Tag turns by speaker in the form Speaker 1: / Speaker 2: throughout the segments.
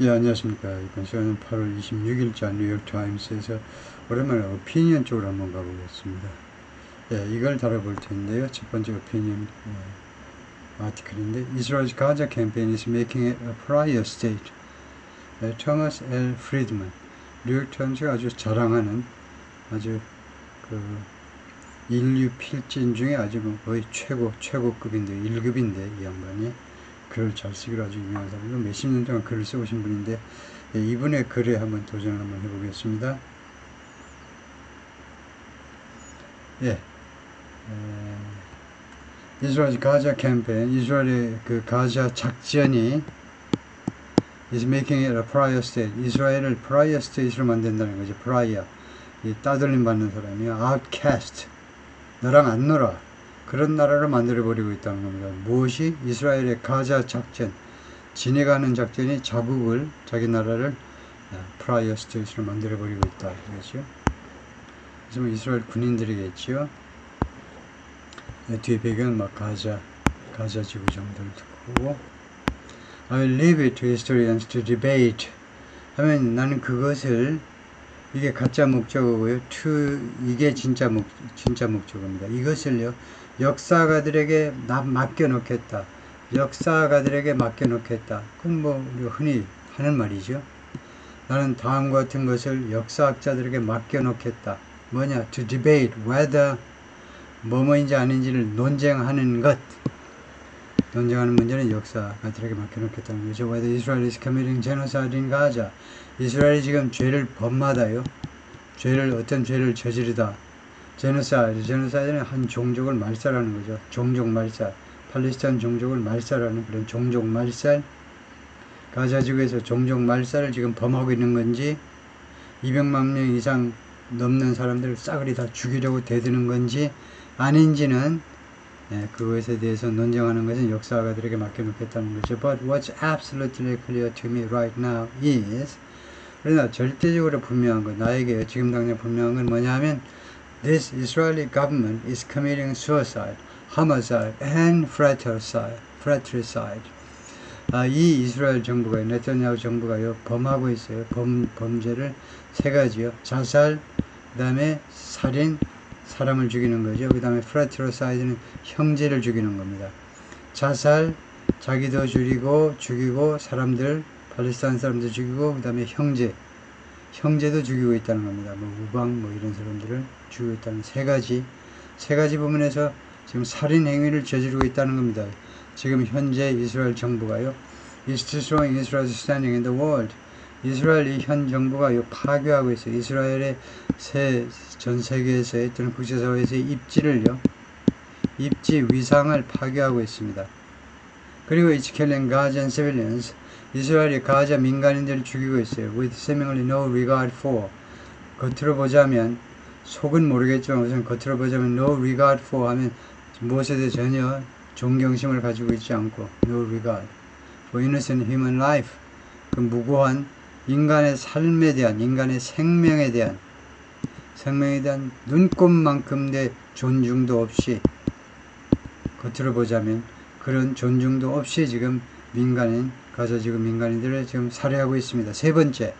Speaker 1: 예, 안녕하십니까. 이번 시간은 8월 26일자 뉴욕타임스에서 오랜만에 오피니언 쪽으로 한번 가보겠습니다. 예, 이걸 다뤄볼 텐데요. 첫 번째 오피니언 아티클인데 Israel's Gaza campaign is making it a pariah state. 토마스 L. 프리드만, 뉴욕타임스가 아주 자랑하는 아주 그 인류 필진 중에 아주 거의 최고급인데 1급인데 이 양반이 글을 잘 쓰기로 아주 유명한 사람이고 몇십 년 동안 글을 써오신 분인데 이분의 글에 한번 도전을 한번 해보겠습니다. 예, 이스라엘 가자 캠페인, 이스라엘의 그 가자 작전이 is making it a pariah state. 이스라엘을 pariah state로 만든다는 거죠. pariah, 이 따돌림 받는 사람이요. outcast, 너랑 안 놀아. 그런 나라를 만들어버리고 있다는 겁니다. 무엇이? 이스라엘의 가자 작전, 진해가는 작전이 자국을, 자기 나라를 프라이어 스테이트로 만들어버리고 있다. 그렇죠? 그래서 이스라엘 군인들이겠죠. 뒤에 배경은 막 가자 지구 정도를 듣고 I will leave it to historians to debate 하면 나는 그것을 이게 가짜 목적어고요. 이게 진짜 목적어입니다. 이것을요, 역사가들에게 맡겨놓겠다. 역사가들에게 맡겨놓겠다. 그건 뭐 우리가 흔히 하는 말이죠. 나는 다음과 같은 것을 역사학자들에게 맡겨놓겠다. 뭐냐? To debate whether 뭐뭐인지 아닌지를 논쟁하는 것. 논쟁하는 문제는 역사가들에게 맡겨놓겠다는 거죠. Whether Israel is committing genocide in Gaza. 이스라엘이 지금 죄를 범하다요. 어떤 죄를 저지르다. 제노사이드는 한 종족을 말살하는 거죠. 종족 말살. 팔레스타인 종족을 말살하는 그런 종족 말살. 가자 지구에서 종족 말살을 지금 범하고 있는 건지, 200만 명 이상 넘는 사람들을 싸그리 다 죽이려고 대드는 건지 아닌지는 그것에 대해서 논쟁하는 것은 역사가들에게 맡겨놓겠다는 거죠. But what's absolutely clear to me right now is, 그러나 절대적으로 분명한 것, 나에게 지금 당장 분명한 건 뭐냐 하면 This Israeli government is committing suicide, homicide, and fratricide. 이 이스라엘 정부가, 네타냐후 정부가요, 범하고 있어요. 범죄를 세 가지요. 자살, 그 다음에 살인, 사람을 죽이는 거죠. 그 다음에 fratricide는 형제를 죽이는 겁니다. 자살, 자기도 죽이고, 사람들, 팔레스타인 사람들 죽이고, 그 다음에 형제도 죽이고 있다는 겁니다. 뭐 우방 뭐 이런 사람들을 죽이고 있다는 세 가지 부분에서 지금 살인 행위를 저지르고 있다는 겁니다. 지금 현재 이스라엘 정부가요, is destroying Israel's standing in the world. 이스라엘이 현 정부가요 파괴하고 있어요. 이스라엘의 전 세계에서의 또는 국제사회에서의 입지 위상을 파괴하고 있습니다. 그리고 it's killing Gaza and civilians. 이스라엘이 가자 민간인들을 죽이고 있어요. With seemingly no regard for. 겉으로 보자면, 속은 모르겠지만 우선 겉으로 보자면 no regard for 하면 무엇에 대해 전혀 존경심을 가지고 있지 않고 no regard for innocent human life. 그 무고한 인간의 삶에 대한, 인간의 생명에 대한 눈꼽만큼의 존중도 없이, 겉으로 보자면 그런 존중도 없이 지금 가자 지금 민간인들을 지금 살해하고 있습니다. 세 번째,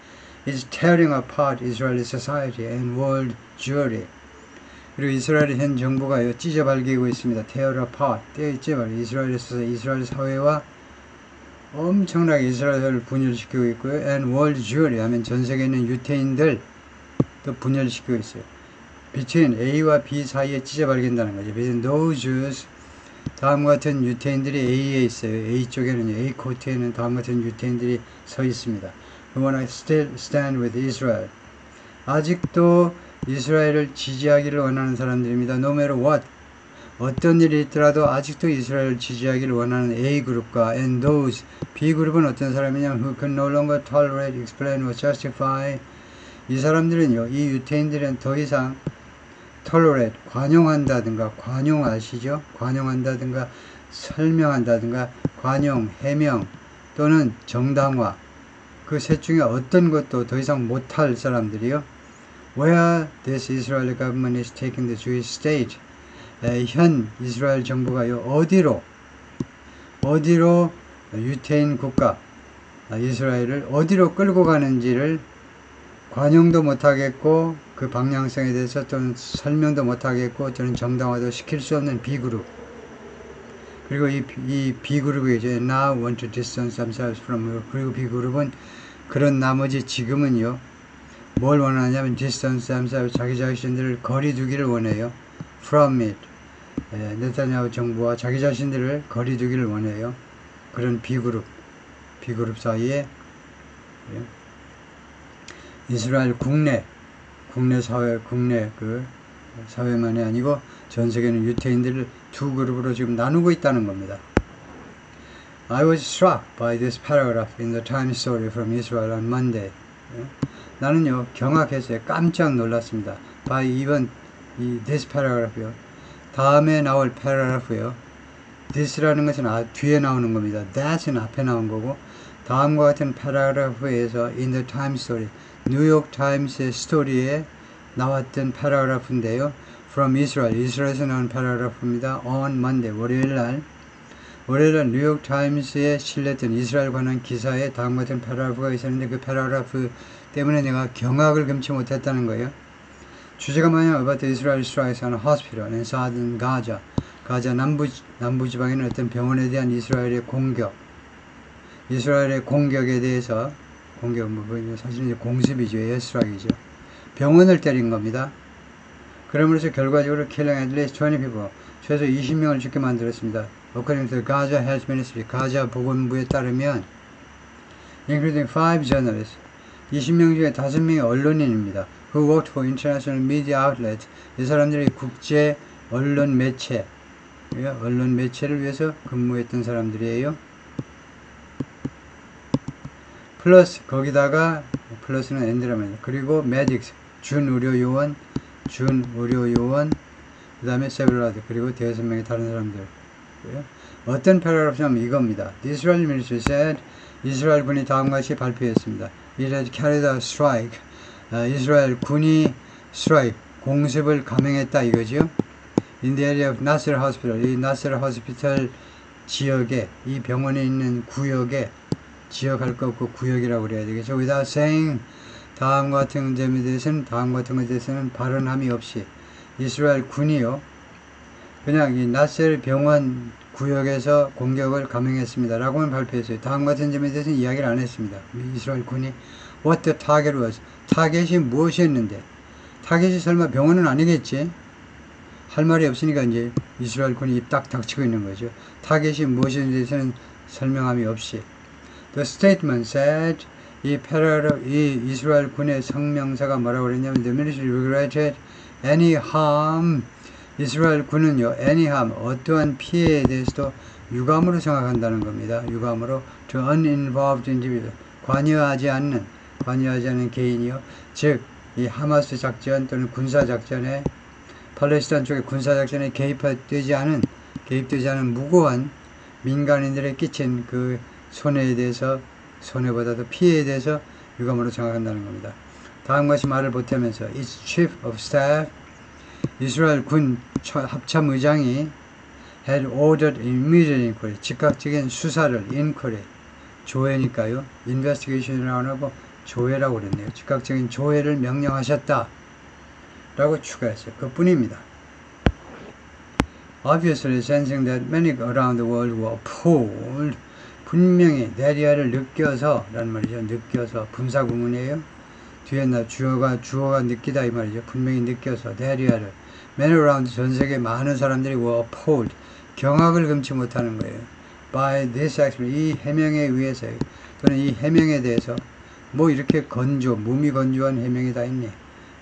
Speaker 1: is tearing apart Israeli society and world Jewry. 그리고 이스라엘 현 정부가요 찢어발기고 있습니다. tear apart, 이스라엘 사회와 엄청나게 이스라엘을 분열시키고 있고요. and world Jewry 하면 전 세계에 있는 유태인들 또 분열시키고 있어요. between A와 B 사이에 찢어발긴다는 거죠. between those Jews, 다음과 같은 유태인들이 A에 있어요. A 쪽에는, A 코트에는 다음과 같은 유태인들이 서 있습니다. who wanna still stand with Israel. 아직도 이스라엘을 지지하기를 원하는 사람들입니다. No matter what. 어떤 일이 있더라도 아직도 이스라엘을 지지하기를 원하는 A그룹과 and those, B그룹은 어떤 사람이냐, who can no longer tolerate, explain or justify. 이 사람들은요, 이 유태인들은 더 이상 tolerate, 관용한다든가, 관용 아시죠? 관용한다든가, 설명한다든가, 관용, 해명, 또는 정당화, 그 셋 중에 어떤 것도 더 이상 못할 사람들이요. Where this Israeli government is taking the Jewish state. 현 이스라엘 정부가요, 어디로 유태인 국가, 이스라엘을 어디로 끌고 가는지를 관용도 못하겠고 그 방향성에 대해서 또는 설명도 못하겠고 저는 정당화도 시킬 수 없는 B그룹. 그리고 이 B그룹이 이제 now want to distance themselves from you. 그리고 B그룹은 그런 나머지 지금은요 뭘 원하냐면 distance themselves, 자기 자신들을 거리 두기를 원해요. from it. 네타냐후 정부와 자기 자신들을 거리 두기를 원해요. 그런 B그룹 사이에 이스라엘 국내 사회, 국내 그 사회만이 아니고 전 세계는 유태인들을 두 그룹으로 지금 나누고 있다는 겁니다. I was struck by this paragraph in the Times story from Israel on Monday. 나는요 경악했어요. 깜짝 놀랐습니다. by even this paragraph요. 다음에 나올 paragraph요. this라는 것은 뒤에 나오는 겁니다. that은 앞에 나온 거고 다음과 같은 paragraph에서 in the Times story 뉴욕 타임스의 스토리에 나왔던 paragraph인데요. from Israel, 이스라엘에서 나온 paragraph입니다. on Monday, 월요일날 뉴욕 타임스에 실렸던 이스라엘 관한 기사에 다음과 같은 paragraph가 있었는데 그 paragraph 때문에 내가 경악을 금치 못했다는 거예요. 주제가 뭐냐? about the Israel strikes on a hospital in southern Gaza. 가자 남부 지방에 있는 어떤 병원에 대한 이스라엘의 공격. 이스라엘의 공격에 대해서 사실 이제 공습이죠. 에어스트라이크죠. 병원을 때린 겁니다. 그러면서 결과적으로 killing at least 20 people, 최소 20명을 죽게 만들었습니다. According to the Gaza Health Ministry, 가자 보건부에 따르면 including 5 journalists, 20명 중에 5명이 언론인입니다. Who worked for international media outlet, 이 사람들이 국제 언론 매체를 위해서 근무했던 사람들이에요. 플러스 거기다가 플러스는 엔드라면 그리고 medics 준의료요원 그 다음에 several 그리고 대여섯 명의 다른 사람들. 어떤 패러그래프냐면 이겁니다. The Israel Ministry said 이스라엘 군이 다음과 같이 발표했습니다. It had carried out strike. 이스라엘 군이 strike 공습을 감행했다 이거죠. In the area of Nasser Hospital, 이 Nasser Hospital 지역에 이 병원에 있는 구역에 지역할 거 없고 구역이라고 그래야 되겠죠. without saying 다음과 같은 점에 대해서는 발언함이 없이 이스라엘 군이요 그냥 이 나셀 병원 구역에서 공격을 감행했습니다 라고는 발표했어요. 다음과 같은 점에 대해서는 이야기를 안 했습니다. 이스라엘 군이 what the target was, 타겟이 무엇이었는데, 타겟이 설마 병원은 아니겠지? 할 말이 없으니까 이제 이스라엘 군이 입 딱 닥치고 있는 거죠. 타겟이 무엇인지에 대해서는 설명함이 없이. The statement said, 이 이스라엘 군의 성명서가 뭐라고 그랬냐면, the military regretted any harm. 이스라엘 군은요, any harm, 어떠한 피해에 대해서도 유감으로 생각한다는 겁니다. 유감으로. to uninvolved individual, 관여하지 않는 개인이요. 즉, 이 하마스 작전 또는 군사작전에, 팔레스타인 쪽의 군사작전에 개입되지 않은 무고한 민간인들에 끼친 그 손해보다도 피해에 대해서 유감으로 생각한다는 겁니다. 다음과 같이 말을 보태면서 its chief of staff, 이스라엘 군 합참의장이 had ordered immediate inquiry, 즉각적인 수사를, inquiry, 조회니까요. investigation이라고 안 하고 조회라고 그랬네요. 즉각적인 조회를 명령하셨다 라고 추가했어요. 그뿐입니다. Obviously sensing that many around the world were appalled, 분명히 네리아를 느껴서 라는 말이죠. 느껴서 분사구문이에요. 뒤에 주어가 느끼다 이 말이죠. 분명히 느껴서 네리아를 many around, 전 세계 많은 사람들이 were appalled, 경악을 금치 못하는 거예요. by this action, 이 해명에 의해서 또는 이 해명에 대해서 뭐 이렇게 몸이 건조한 해명이 다 있네.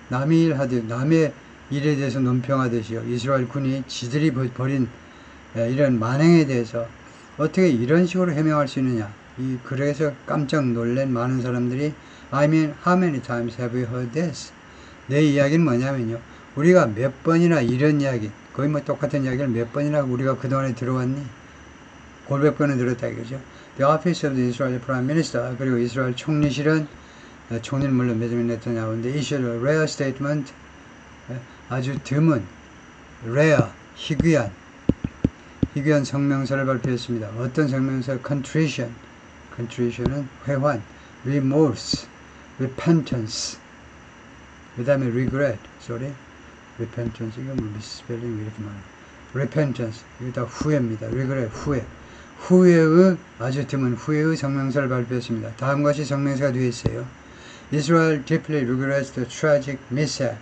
Speaker 1: 남의 일에 대해서 논평하듯이요. 이스라엘 군이 지들이 벌인 이런 만행에 대해서 어떻게 이런 식으로 해명할 수 있느냐. 그래서 깜짝 놀란 많은 사람들이 I mean, how many times have we heard this? 내 이야기는 뭐냐면요. 우리가 몇 번이나 이런 이야기, 거의 뭐 똑같은 이야기를 몇 번이나 우리가 그동안에 들어왔니? 골몇 번은 들었다 이거죠. The office of the Israeli Prime Minister, 그리고 이스라엘 총리실은, 총리는 물론 베냐민 네타냐후인데, issued a rare statement, 아주 드문, rare, 희귀한 성명서를 발표했습니다. 어떤 성명서? contrition, contrition은 회환, remorse, repentance, 그 다음에 regret, repentance, 이거 뭐 미스펠링 이렇게 말해요. repentance, 이거 다 후회입니다. regret, 후회의, 아주 드문 후회의 성명사를 발표했습니다. 다음 것이 성명사가 되어 있어요. Israel deeply regrets the tragic mishap.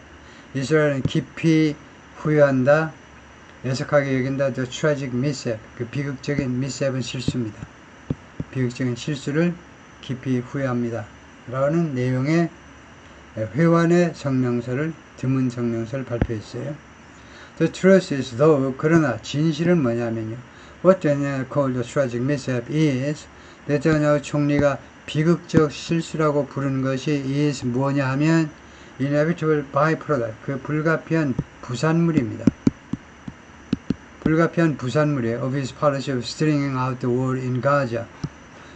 Speaker 1: 이스라엘은 깊이 후회한다, 애석하게 여긴다, the tragic mishap, 그 비극적인 mishap은 실수입니다. 비극적인 실수를 깊이 후회합니다. 라는 내용의 회환의 성명서를, 드문 성명서를 발표했어요. The truth is though, 그러나 진실은 뭐냐면요. What Daniel called the tragic mishap is, 네타냐후 총리가 비극적 실수라고 부른 것이 is 뭐냐 하면 inevitable byproduct, 그 불가피한 부산물입니다. 불가피한 부산물이에요. Of his policy of stringing out the war in Gaza.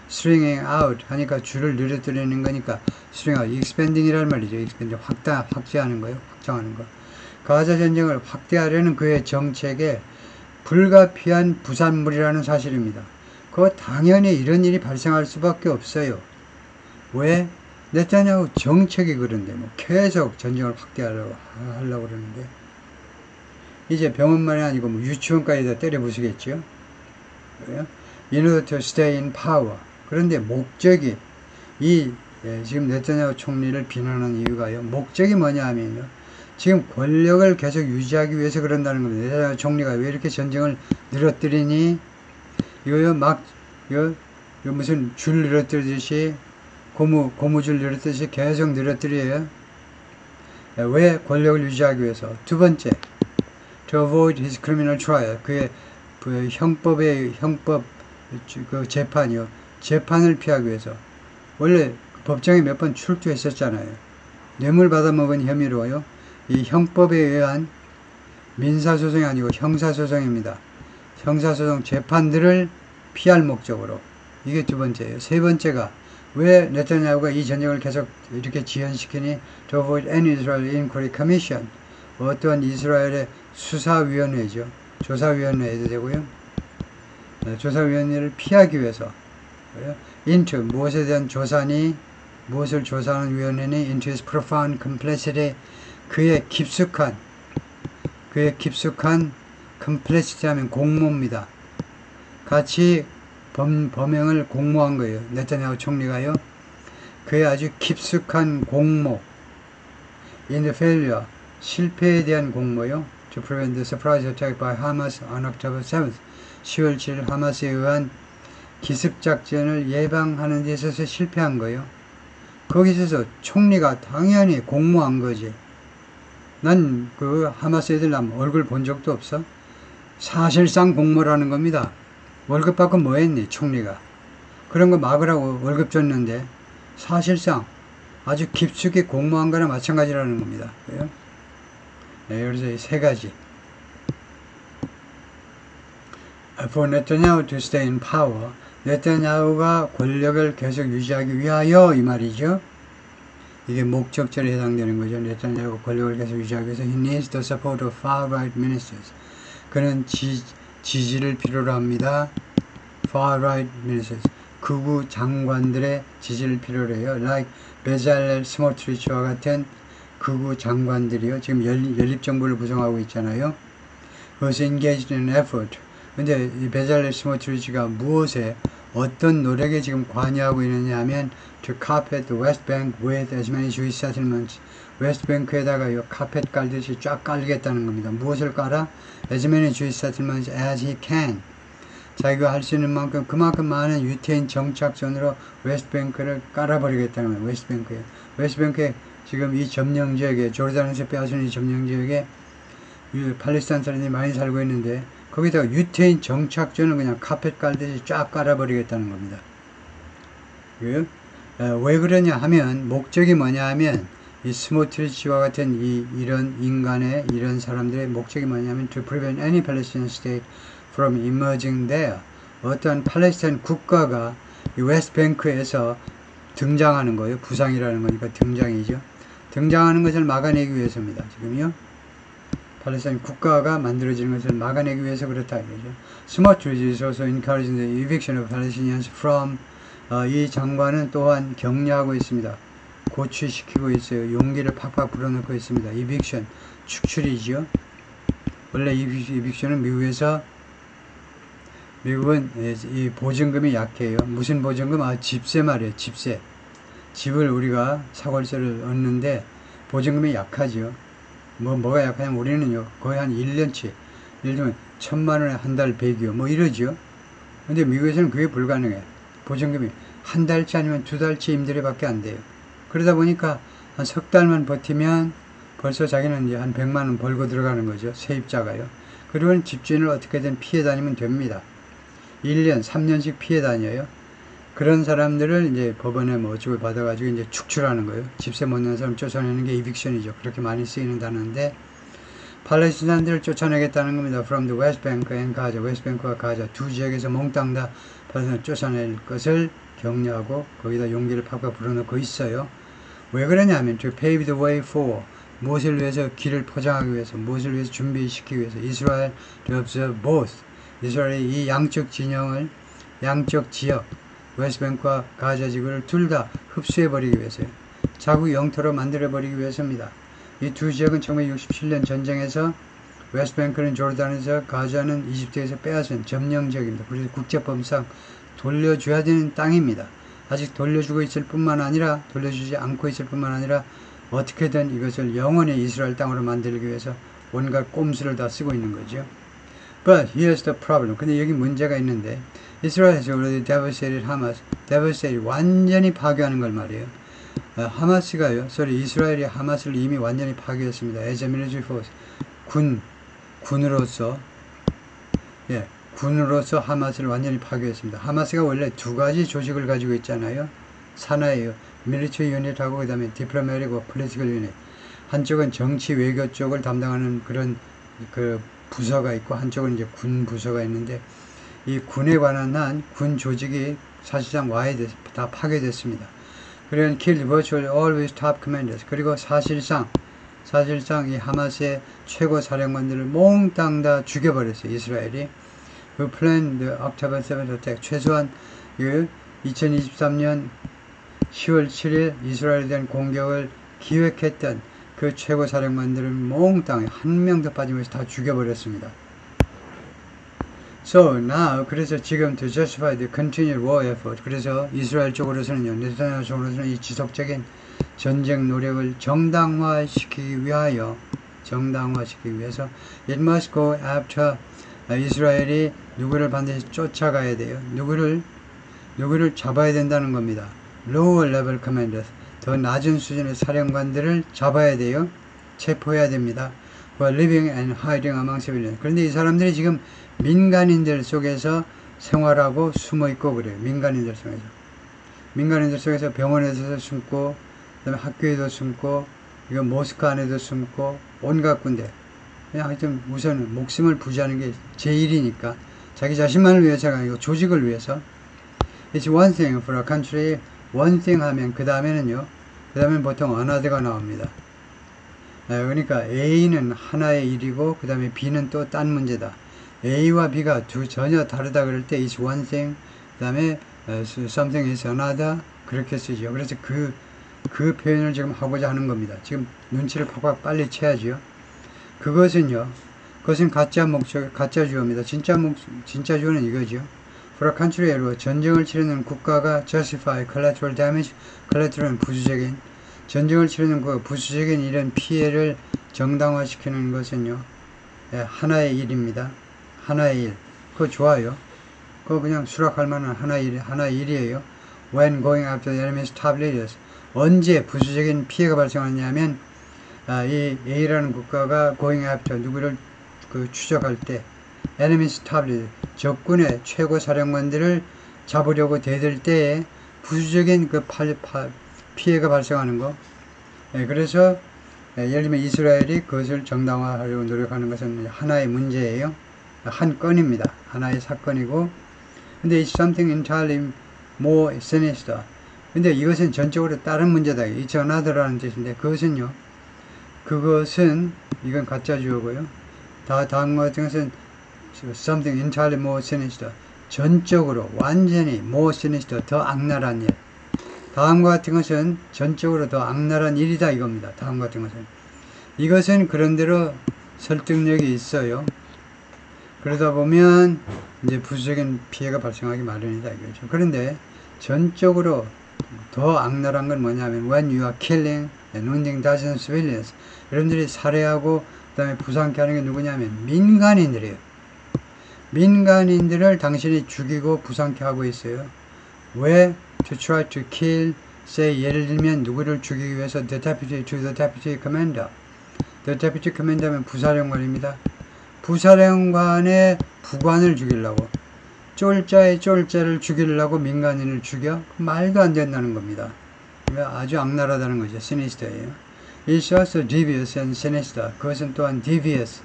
Speaker 1: stringing out 하니까 줄을 늘어뜨리는 거니까 string out, expanding이라는 말이죠. expand, 확대하는 거예요. 확장하는 거. 가자 전쟁을 확대하려는 그의 정책에 불가피한 부산물이라는 사실입니다. 그 당연히 이런 일이 발생할 수밖에 없어요. 왜? 네타냐후 정책이 그런데 뭐 계속 전쟁을 확대하려고 그러는데 이제 병원만이 아니고 뭐 유치원까지 다 때려 부수겠죠. 왜요? In order to stay in power. 그런데 목적이 지금 네타냐후 총리를 비난하는 이유가요. 목적이 뭐냐 하면요. 지금 권력을 계속 유지하기 위해서 그런다는 겁니다. 네타냐후 총리가 왜 이렇게 전쟁을 늘어뜨리니? 이거요 무슨 줄 늘어뜨리듯이 고무줄 늘어뜨리듯이 계속 늘어뜨려요. 왜? 권력을 유지하기 위해서. 두 번째, to avoid his criminal trial. 그의 형법 그 재판을 피하기 위해서. 원래 법정에 몇 번 출두했었잖아요. 뇌물 받아먹은 혐의로요. 이 형법에 의한 민사소송이 아니고 형사소송입니다. 형사소송 재판들을 피할 목적으로. 이게 두 번째예요. 세 번째가 왜 네타냐후가 이 전쟁을 계속 이렇게 지연시키니? To avoid an Israel Inquiry Commission. 어떠한 이스라엘의 수사위원회죠. 조사위원회도 되고요. 조사위원회를 피하기 위해서. Into, 무엇에 대한 조사니? 무엇을 조사하는 위원회니? Into his profound complexity. 그의 깊숙한 complexity 하면 공모입니다. 같이 범행을 공모한 거예요. 네타냐후 총리가요. 그의 아주 깊숙한 공모. In the failure, 실패에 대한 공모요. To prevent the surprise attack by Hamas on October 7th. 10월 7일 하마스에 의한 기습작전을 예방하는 데 있어서 실패한 거예요. 거기서 총리가 당연히 공모한 거지. 난 그 하마스 애들 얼굴 본 적도 없어. 사실상 공모라는 겁니다. 월급 받고 뭐 했니? 총리가. 그런 거 막으라고 월급 줬는데 사실상 아주 깊숙이 공모한 거나 마찬가지라는 겁니다. 그래요? 네, 그래서 이 세 가지. For Netanyahu to stay in power. 네타냐후가 권력을 계속 유지하기 위하여 이 말이죠. 이게 목적절에 해당되는 거죠. 네타냐후가 권력을 계속 유지하기 위해서 He needs the support of far-right ministers. 그는 지지를 필요로 합니다. far-right ministers. 극우 장관들의 지지를 필요로 해요. Like 베잘렐 스모트리치와 같은 극우 장관들이요. 지금 연립정부를 구성하고 있잖아요. Who's engaged in effort. 근데 이 베잘렐 스모트리치가 무엇에 어떤 노력에 지금 관여하고 있느냐 하면 to carpet the West Bank with as many Jewish settlements. 웨스트뱅크에다가 이 카펫 깔듯이 쫙 깔겠다는 겁니다. 무엇을 깔아? As many Jewish settlements as he can. 자기가 할 수 있는 만큼 그만큼 많은 유태인 정착존으로 웨스트뱅크를 깔아버리겠다는 거예요. 웨스트뱅크에 지금 이 점령지역에 조르단에서 빼앗은 이 점령지역에 팔레스타인 사람들이 많이 살고 있는데 거기다가 유태인 정착존을 그냥 카펫 깔듯이 쫙 깔아버리겠다는 겁니다. 왜 그러냐 하면 목적이 뭐냐 하면 이 스모트리치와 같은 이런 인간의 이런 사람들의 목적이 뭐냐면 to prevent any Palestinian state from emerging there. 어떠한 팔레스타인 국가가 이 웨스트뱅크에서 등장하는 거예요. 부상이라는 거니까 등장이죠. 등장하는 것을 막아내기 위해서입니다. 지금요. 팔레스타인 국가가 만들어지는 것을 막아내기 위해서 그렇다 이거죠. Smotrich is also encouraging the eviction of Palestinians from 이 장관은 또한 격려하고 있습니다. 고취시키고 있어요. 용기를 팍팍 불어넣고 있습니다. 이빅션, 축출이지요. 원래 이빅션은 미국은 이 보증금이 약해요. 무슨 보증금? 집세 말이에요. 집세. 집을 우리가 사골세를 얻는데 보증금이 약하죠. 뭐가 약하냐면 우리는요, 거의 한 1년치, 예를 들면 1,000만원에 한 달 100이요. 뭐 이러죠. 근데 미국에서는 그게 불가능해. 보증금이 한 달치 아니면 두 달치 임대료밖에 안 돼요. 그러다 보니까 한 석 달만 버티면 벌써 자기는 이제 한 100만원 벌고 들어가는 거죠. 세입자가요. 그러면 집주인을 어떻게든 피해 다니면 됩니다. 1년, 3년씩 피해 다녀요. 그런 사람들을 이제 법원에 뭐 어쩌고 받아가지고 이제 축출하는 거예요. 집세 못 내는 사람 쫓아내는 게 이빅션이죠. 그렇게 많이 쓰이는 단어인데, 팔레스타인들을 쫓아내겠다는 겁니다. From the West Bank and Gaza, 웨스트뱅크와 가자 두 지역에서 몽땅 다 팔레스타인을 쫓아낼 것을 격려하고 거기다 용기를 팍팍 불어넣고 있어요. 왜 그러냐면 to pave the way for, 무엇을 위해서 길을 포장하기 위해서, 무엇을 위해서 준비시키기 위해서, 이스라엘 to observe both, 이스라엘이 이 양쪽 진영을, 양쪽 지역, 웨스트뱅크와 가자 지구를 둘 다 흡수해버리기 위해서요. 자국 영토로 만들어버리기 위해서입니다. 이 두 지역은 1967년 전쟁에서 웨스트뱅크는 조르단에서, 가자는 이집트에서 빼앗은 점령 지역입니다. 그래서 국제법상 돌려줘야 되는 땅입니다. 아직 돌려주고 있을 뿐만 아니라, 돌려주지 않고 있을 뿐만 아니라 어떻게든 이것을 영원히 이스라엘 땅으로 만들기 위해서 온갖 꼼수를 다 쓰고 있는 거죠. But here's the problem. 근데 여기 문제가 있는데, Israel has already devastated Hamas. devastated, 완전히 파괴하는 걸 말이에요. 하마스가요, 이스라엘이 하마스를 이미 완전히 파괴했습니다. as a military force. 군으로서 하마스를 완전히 파괴했습니다. 하마스가 원래 두 가지 조직을 가지고 있잖아요. 산하예요. military unit하고 그 다음에 diplomatic하고 political unit. 한쪽은 정치 외교 쪽을 담당하는 그런 그 부서가 있고, 한쪽은 이제 군 부서가 있는데, 이 군에 관한 한 군 조직이 사실상 다 파괴됐습니다. 그래서 killed virtually all its top commanders. 그리고 사실상 이 하마스의 최고 사령관들을 몽땅 다 죽여버렸어요. 이스라엘이. 그 planned the October 7th attack. 최소한 2023년 10월 7일 이스라엘에 대한 공격을 기획했던 그 최고 사령관들을 몽땅 한 명도 빠짐없이 다 죽여버렸습니다. So now, 그래서 지금 to justify the continued war effort, 그래서 이스라엘 쪽으로서는요, 네타냐후 쪽으로서는 이 지속적인 전쟁 노력을 정당화시키기 위해서 it must go after, 이스라엘이 누구를 반드시 쫓아가야 돼요. 누구를 잡아야 된다는 겁니다. lower level commanders, 더 낮은 수준의 사령관들을 잡아야 돼요. 체포해야 됩니다. who are living and hiding among civilians. 그런데 이 사람들이 지금 민간인들 속에서 생활하고 숨어있고 그래요. 민간인들 속에서 병원에서 숨고, 그 다음에 학교에도 숨고, 이거 모스크 안에도 숨고, 온갖 군데. 그냥 하여튼 우선 목숨을 부지하는 게 제일이니까, 자기 자신만을 위해서가 아니고 조직을 위해서. It's one thing for a country, one thing 하면 그 다음에는 보통 another가 나옵니다. 그러니까 A는 하나의 일이고, 그 다음에 B는 또 딴 문제다. A와 B가 전혀 다르다 그럴 때 is one thing, 그 다음에 something is another, 그렇게 쓰죠. 그래서 그 표현을 지금 하고자 하는 겁니다. 지금 눈치를 팍팍 빨리 채야죠. 그것은 가짜 주어입니다. 진짜 주어는 이거죠. For a country, 전쟁을 치르는 국가가 justify collateral damage, collateral은 부수적인, 전쟁을 치르는 그 부수적인 이런 피해를 정당화시키는 것은요, 하나의 일입니다. 하나의 일. 그거 좋아요. 그거 그냥 수락할 만한 하나의 일이에요. When going after the enemy's top leaders. 언제 부수적인 피해가 발생하냐면, 이 A라는 국가가 going after, 누구를 추적할 때, enemy's top leaders, 적군의 최고 사령관들을 잡으려고 대들 때에 부수적인 피해가 발생하는 거. 그래서, 예를 들면 이스라엘이 그것을 정당화하려고 노력하는 것은 하나의 문제예요. 한 건입니다. 하나의 사건이고, 근데 it's something entirely more sinister. 근데 이것은 전적으로 다른 문제다. It's another라는 뜻인데, 이건 가짜 주어고요. 다음 같은 것은 something entirely more sinister. 전적으로 완전히 more sinister, 더 악랄한 일. 다음과 같은 것은 전적으로 더 악랄한 일이다 이겁니다. 다음 같은 것은. 이것은 그런대로 설득력이 있어요. 그러다 보면 이제 부수적인 피해가 발생하기 마련이다 이거죠. 그런데 전적으로 더 악랄한 건 뭐냐면 when you are killing and wounding dozens of civilians, 여러분들이 살해하고 그 다음에 부상케 하는 게 누구냐면 민간인들이에요. 민간인들을 당신이 죽이고 부상케 하고 있어요. 왜? To try to kill, say 예를 들면 누구를 죽이기 위해서 the deputy to the deputy commander. the deputy commander면 부사령관입니다. 부사령관의 부관을 죽이려고, 쫄자의 쫄자를 죽이려고 민간인을 죽여? 말도 안 된다는 겁니다. 아주 악랄하다는 거죠. sinister예요. It's also devious and sinister. 그것은 또한 devious.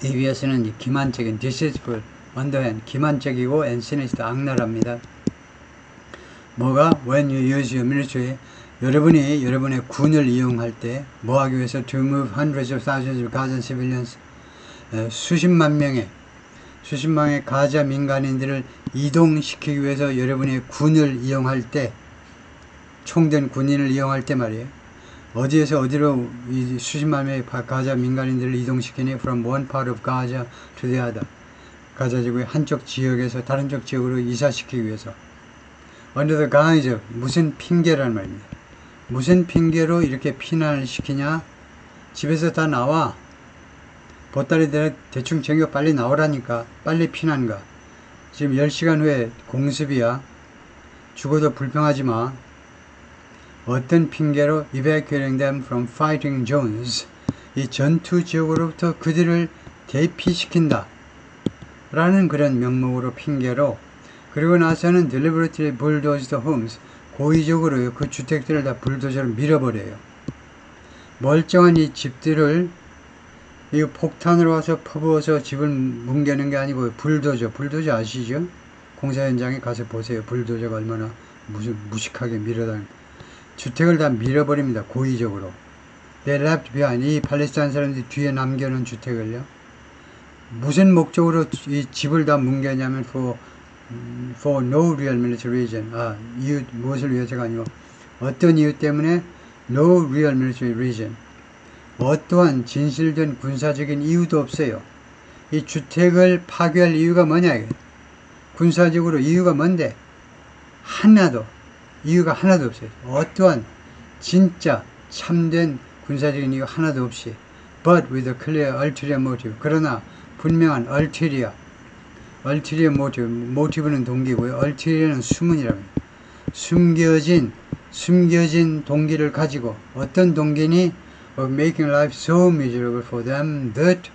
Speaker 1: devious는 기만적인, deceitful, underhand, 기만적이고 and sinister, 악랄합니다. 뭐가? When you use your military, 여러분이 여러분의 군을 이용할 때 뭐 하기 위해서 to move hundreds of thousands of Gazan civilians, 수십만 명의 가자 민간인들을 이동시키기 위해서 여러분의 군을 이용할 때, 총된 군인을 이용할 때 말이에요. 어디에서 어디로 이 수십만 명의 가자 민간인들을 이동시키니? From one part of Gaza to the other. 가자 지구의 한쪽 지역에서 다른 쪽 지역으로 이사시키기 위해서. Under the guise of, 무슨 핑계라는 말입니다. 무슨 핑계로 이렇게 피난을 시키냐? 집에서 다 나와. 보따리 대충 챙겨 빨리 나오라니까. 빨리 피난 가. 지금 10시간 후에 공습이야. 죽어도 불평하지 마. 어떤 핑계로 evacuating them from fighting zones, 이 전투 지역으로부터 그들을 대피시킨다 라는 그런 명목으로 핑계로, 그리고 나서는 deliberately bulldoze the homes, 고의적으로 그 주택들을 다 불도저로 밀어버려요. 멀쩡한 이 집들을 이 폭탄으로 와서 퍼부어서 집을 뭉개는 게 아니고 불도저 아시죠? 공사 현장에 가서 보세요. 불도저가 얼마나 무식하게 밀어다니는, 주택을 다 밀어버립니다. 고의적으로. They left behind, 이 팔레스타인 사람들이 뒤에 남겨놓은 주택을요. 무슨 목적으로 이 집을 다 뭉개냐면 for no real military reason. 이유, 무엇을 위해서가 아니고 어떤 이유 때문에 no real military reason. 어떠한 진실된 군사적인 이유도 없어요. 이 주택을 파괴할 이유가 뭐냐 이게. 군사적으로 이유가 뭔데? 이유가 하나도 없어요. 어떠한 진짜 참된 군사적인 이유 하나도 없이. But with a clear ulterior motive. 그러나 분명한 ulterior motive는 동기고요. ulterio는 숨은이랍니다. 숨겨진 동기를 가지고, 어떤 동기니? Of making life so miserable for them that,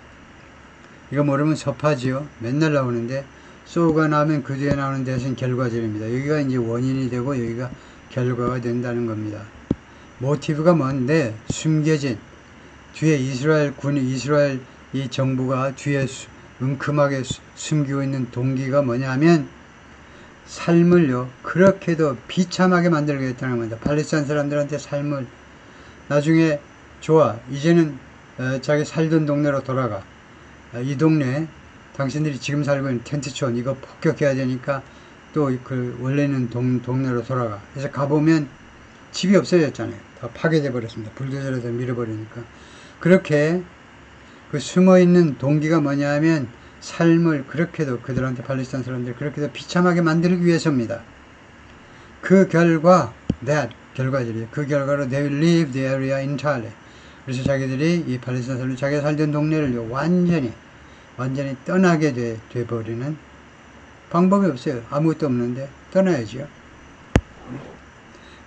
Speaker 1: 이거 모르면 섭하지요. 맨날 나오는데 so가 나오면 그 뒤에 나오는 대신 결과절입니다. 여기가 이제 원인이 되고 여기가 결과가 된다는 겁니다. 모티브가 뭔데? 숨겨진, 뒤에 이스라엘 이 정부가 뒤에 은큼하게 숨기고 있는 동기가 뭐냐면 삶을요 그렇게도 비참하게 만들겠다는 겁니다. 팔레스타인 사람들한테 삶을, 나중에 좋아, 이제는 자기 살던 동네로 돌아가. 이 동네 당신들이 지금 살고 있는 텐트촌 이거 폭격해야 되니까 또 그 원래는 동네로 돌아가. 그래서 가보면 집이 없어졌잖아요. 다 파괴돼 버렸습니다. 불도저에서 밀어버리니까. 그렇게 그 숨어있는 동기가 뭐냐면 삶을 그렇게도, 그들한테 팔레스타인 사람들 그렇게도 비참하게 만들기 위해서입니다. 그 결과, 결과들이에요. 그 결과로 they will leave the area entirely. 그래서 자기들이 이 팔레스타인 사람들 자기가 살던 동네를 완전히 떠나게 돼버리는 방법이 없어요. 아무것도 없는데 떠나야죠.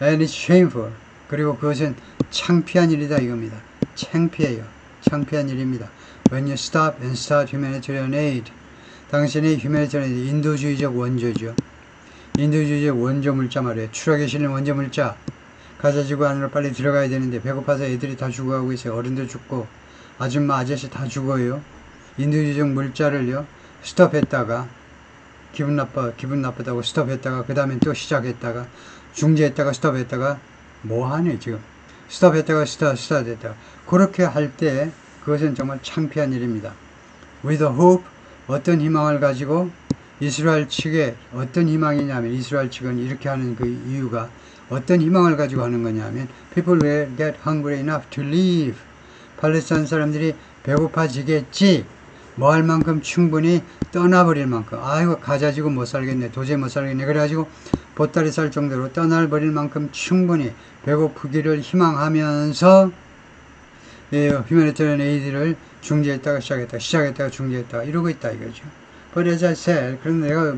Speaker 1: And it's shameful. 그리고 그것은 창피한 일이다 이겁니다. 창피해요. 창피한 일입니다. When you stop and start humanitarian aid. 당신의 humanitarian aid, 인도주의적 원조죠. 인도주의적 원조 물자 말이에요. 추락에 실린 원조 물자. 가자지구 안으로 빨리 들어가야 되는데 배고파서 애들이 다 죽어가고 있어요. 어른도 죽고 아줌마 아저씨 다 죽어요. 인도주의적 물자를요 스톱했다가 기분 나쁘다고 스톱했다가 그 다음에 또 시작했다가 중지했다가 스톱했다가 뭐하네 지금. 스톱했다가 스톱했다가 그렇게 할 때 그것은 정말 창피한 일입니다. With a hope, 어떤 희망을 가지고 이스라엘 측에 어떤 희망이냐면 이스라엘 측은 이렇게 하는 그 이유가 어떤 희망을 가지고 하는 거냐면 people will get hungry enough to leave. 팔레스타인 사람들이 배고파지겠지. 뭐 할 만큼 충분히 떠나버릴 만큼. 아이고 가자 지고 못 살겠네. 도저히 못 살겠네. 그래가지고 보따리 쌀 정도로 떠나버릴 만큼 충분히 배고프기를 희망하면서 휴머니테리언 에이드를 중지했다가 시작했다가 중지했다가 이러고 있다 이거죠. But as I said, 그럼 내가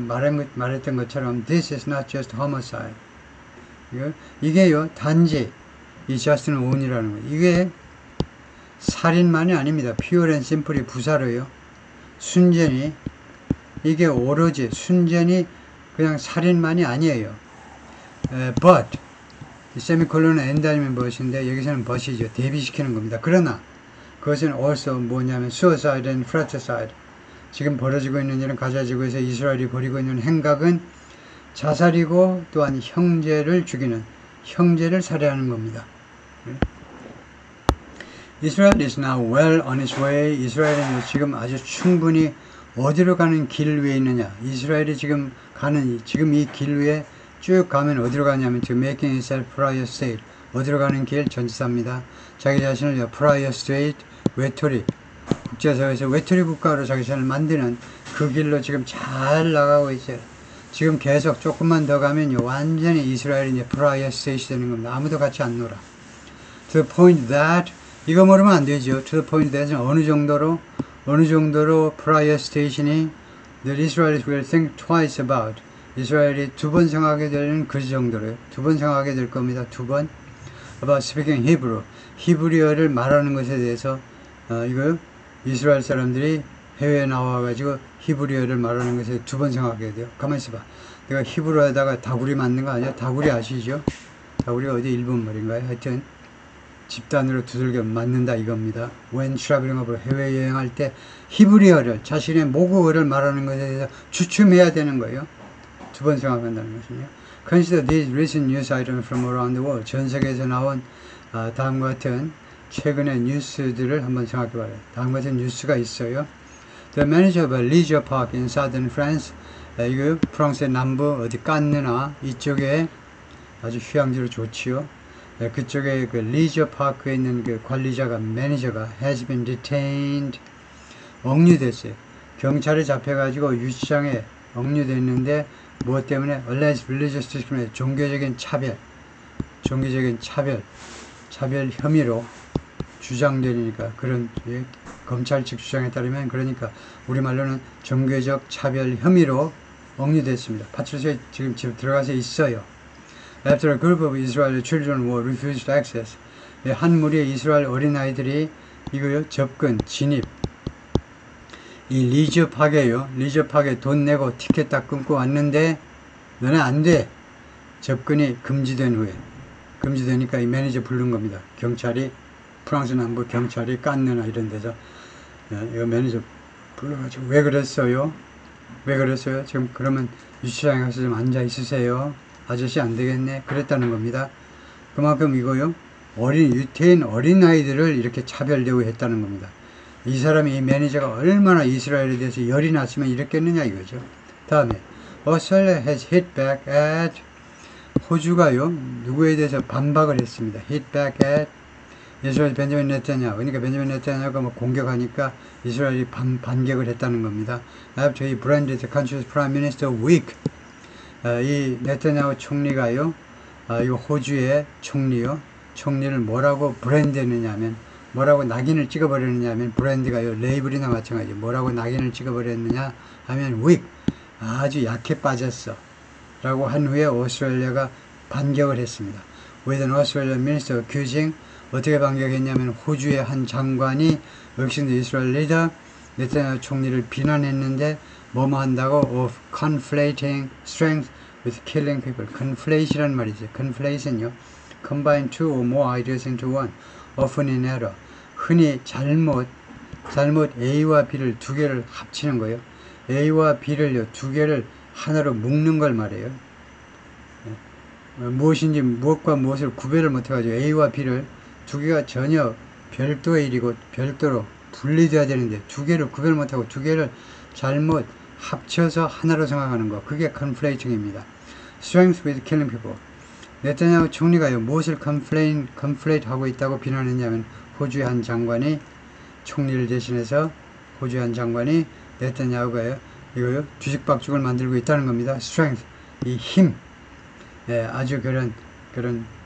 Speaker 1: 말했던 것처럼 this is not just homicide. 이게요 단지 이 저스틴 온이라는 거 이게 살인만이 아닙니다. pure and simply 부사로요. 순전히 이게 오로지 순전히 그냥 살인만이 아니에요. but 이 세미콜론은 and 아니면 but인데 여기서는 but이죠. 대비시키는 겁니다. 그러나 그것은 also 뭐냐면 suicide and fratricide. 지금 벌어지고 있는 일은 가자 지구에서 이스라엘이 벌이고 있는 행각은 자살이고 또한 형제를 죽이는 형제를 살해하는 겁니다. Israel is now well on its way. 이스라엘은 지금 아주 충분히 어디로 가는 길 위에 있느냐. 이스라엘이 지금 가는 지금 이 길 위에 쭉 가면 어디로 가냐면 to making itself pariah state. 어디로 가는 길 전치사입니다. 자기 자신을 pariah state 외톨이 국제사회에서 외톨이 국가로 자기 자신을 만드는 그 길로 지금 잘 나가고 있어요. 지금 계속 조금만 더 가면요 완전히 이스라엘이 이제 pariah state 되는 겁니다. 아무도 같이 안 놀아. To the point that 이거 모르면 안 되죠. To the point that 어느 정도로 pariah station이 that Israelis will think twice about. 이스라엘이 두 번 생각하게 되는 그 정도로요. 두 번 생각하게 될 겁니다. 두 번. About speaking Hebrew. 히브리어를 말하는 것에 대해서 이거 이스라엘 사람들이 해외에 나와가지고 히브리어를 말하는 것에 두 번 생각하게 돼요. 가만히 있어봐. 내가 히브리어에다가 다구리 맞는 거 아니야? 다구리 아시죠? 다구리가 어디 일본 말인가요? 하여튼 집단으로 두들겨 맞는다 이겁니다. When traveling abroad, 해외여행할 때 히브리어를 자신의 모국어를 말하는 것에 대해서 주춤해야 되는 거예요. 두 번 생각한다는 것은요. Consider these recent news items from around the world. 전 세계에서 나온 다음과 같은 최근의 뉴스들을 한번 생각해 봐요. 다음과 같은 뉴스가 있어요. The manager of a leisure park in southern France. 이거 프랑스의 남부 어디 깐느나 이쪽에 아주 휴양지로 좋지요. 그쪽에 그 리저 파크에 있는 그 관리자가 매니저가 has been detained 억류됐어요. 경찰에 잡혀가지고 유치장에 억류됐는데 무엇 때문에 alleged religious discrimination 종교적인 차별 혐의로 주장되니까 그런 검찰 측 주장에 따르면 그러니까 우리말로는 종교적 차별 혐의로 억류됐습니다. 파출소에 지금 들어가서 있어요. After a group of Israeli children were refused access. 한 무리의 이스라엘 어린아이들이 이거요 접근, 진입. 이 리저 파크에요. 리저 파크에 돈 내고 티켓 다 끊고 왔는데 너네 안 돼. 접근이 금지된 후에. 금지되니까 이 매니저 부른 겁니다. 경찰이 프랑스 남부 경찰이 깐느나 이런 데서 이거 매니저 불러가지고 왜 그랬어요? 지금 그러면 유치장에 가서 좀 앉아 있으세요. 아저씨 안 되겠네. 그랬다는 겁니다. 그만큼 이거요. 유태인 어린아이들을 이렇게 차별 대우했다는 겁니다. 이 사람이 이 매니저가 얼마나 이스라엘에 대해서 열이 났으면 이랬겠느냐 이거죠. 다음에 Australia has hit back at 호주가요. 누구에 대해서 반박을 했습니다. hit back at 이스라엘 벤자민 네타냐후. 그러니까 벤자민 네타냐후가 뭐 공격하니까 이스라엘이 반격을 했다는 겁니다. After he branded the country's prime minister weak. 이 네타냐후 총리가요. 이거 호주의 총리를 뭐라고 브랜드했느냐면 뭐라고 낙인을 찍어버렸느냐면 브랜드가요. 레이블이나 마찬가지. 뭐라고 낙인을 찍어버렸느냐 하면 weak. 아주 약해 빠졌어. 라고 한 후에 오스트레일리아가 반격을 했습니다. With an Australian minister accusing 어떻게 반격했냐면 호주의 한 장관이 역시 이스라엘 리더 네타냐후 총리를 비난했는데 뭐뭐 한다고 of conflating strength with killing people. conflate이란 말이죠. conflate는요. combine two or more ideas into one. often in error. 흔히 잘못 A와 B를 두 개를 합치는 거예요. A와 B를요 두 개를 하나로 묶는 걸 말해요. 무엇과 무엇을 구별을 못해가지고 A와 B를 두 개가 전혀 별도의 일이고 별도로 분리돼야 되는데 두 개를 구별 못하고 두 개를 잘못 합쳐서 하나로 생각하는 거. 그게 conflating입니다. strength with killing people. 네타냐후 총리가요, 무엇을 conflate 하고 있다고 비난했냐면, 호주의 한 장관이, 총리를 대신해서 호주의 한 장관이 네타냐후가요, 이거요, 뒤죽박죽을 만들고 있다는 겁니다. strength, 이 힘, 예, 아주 그런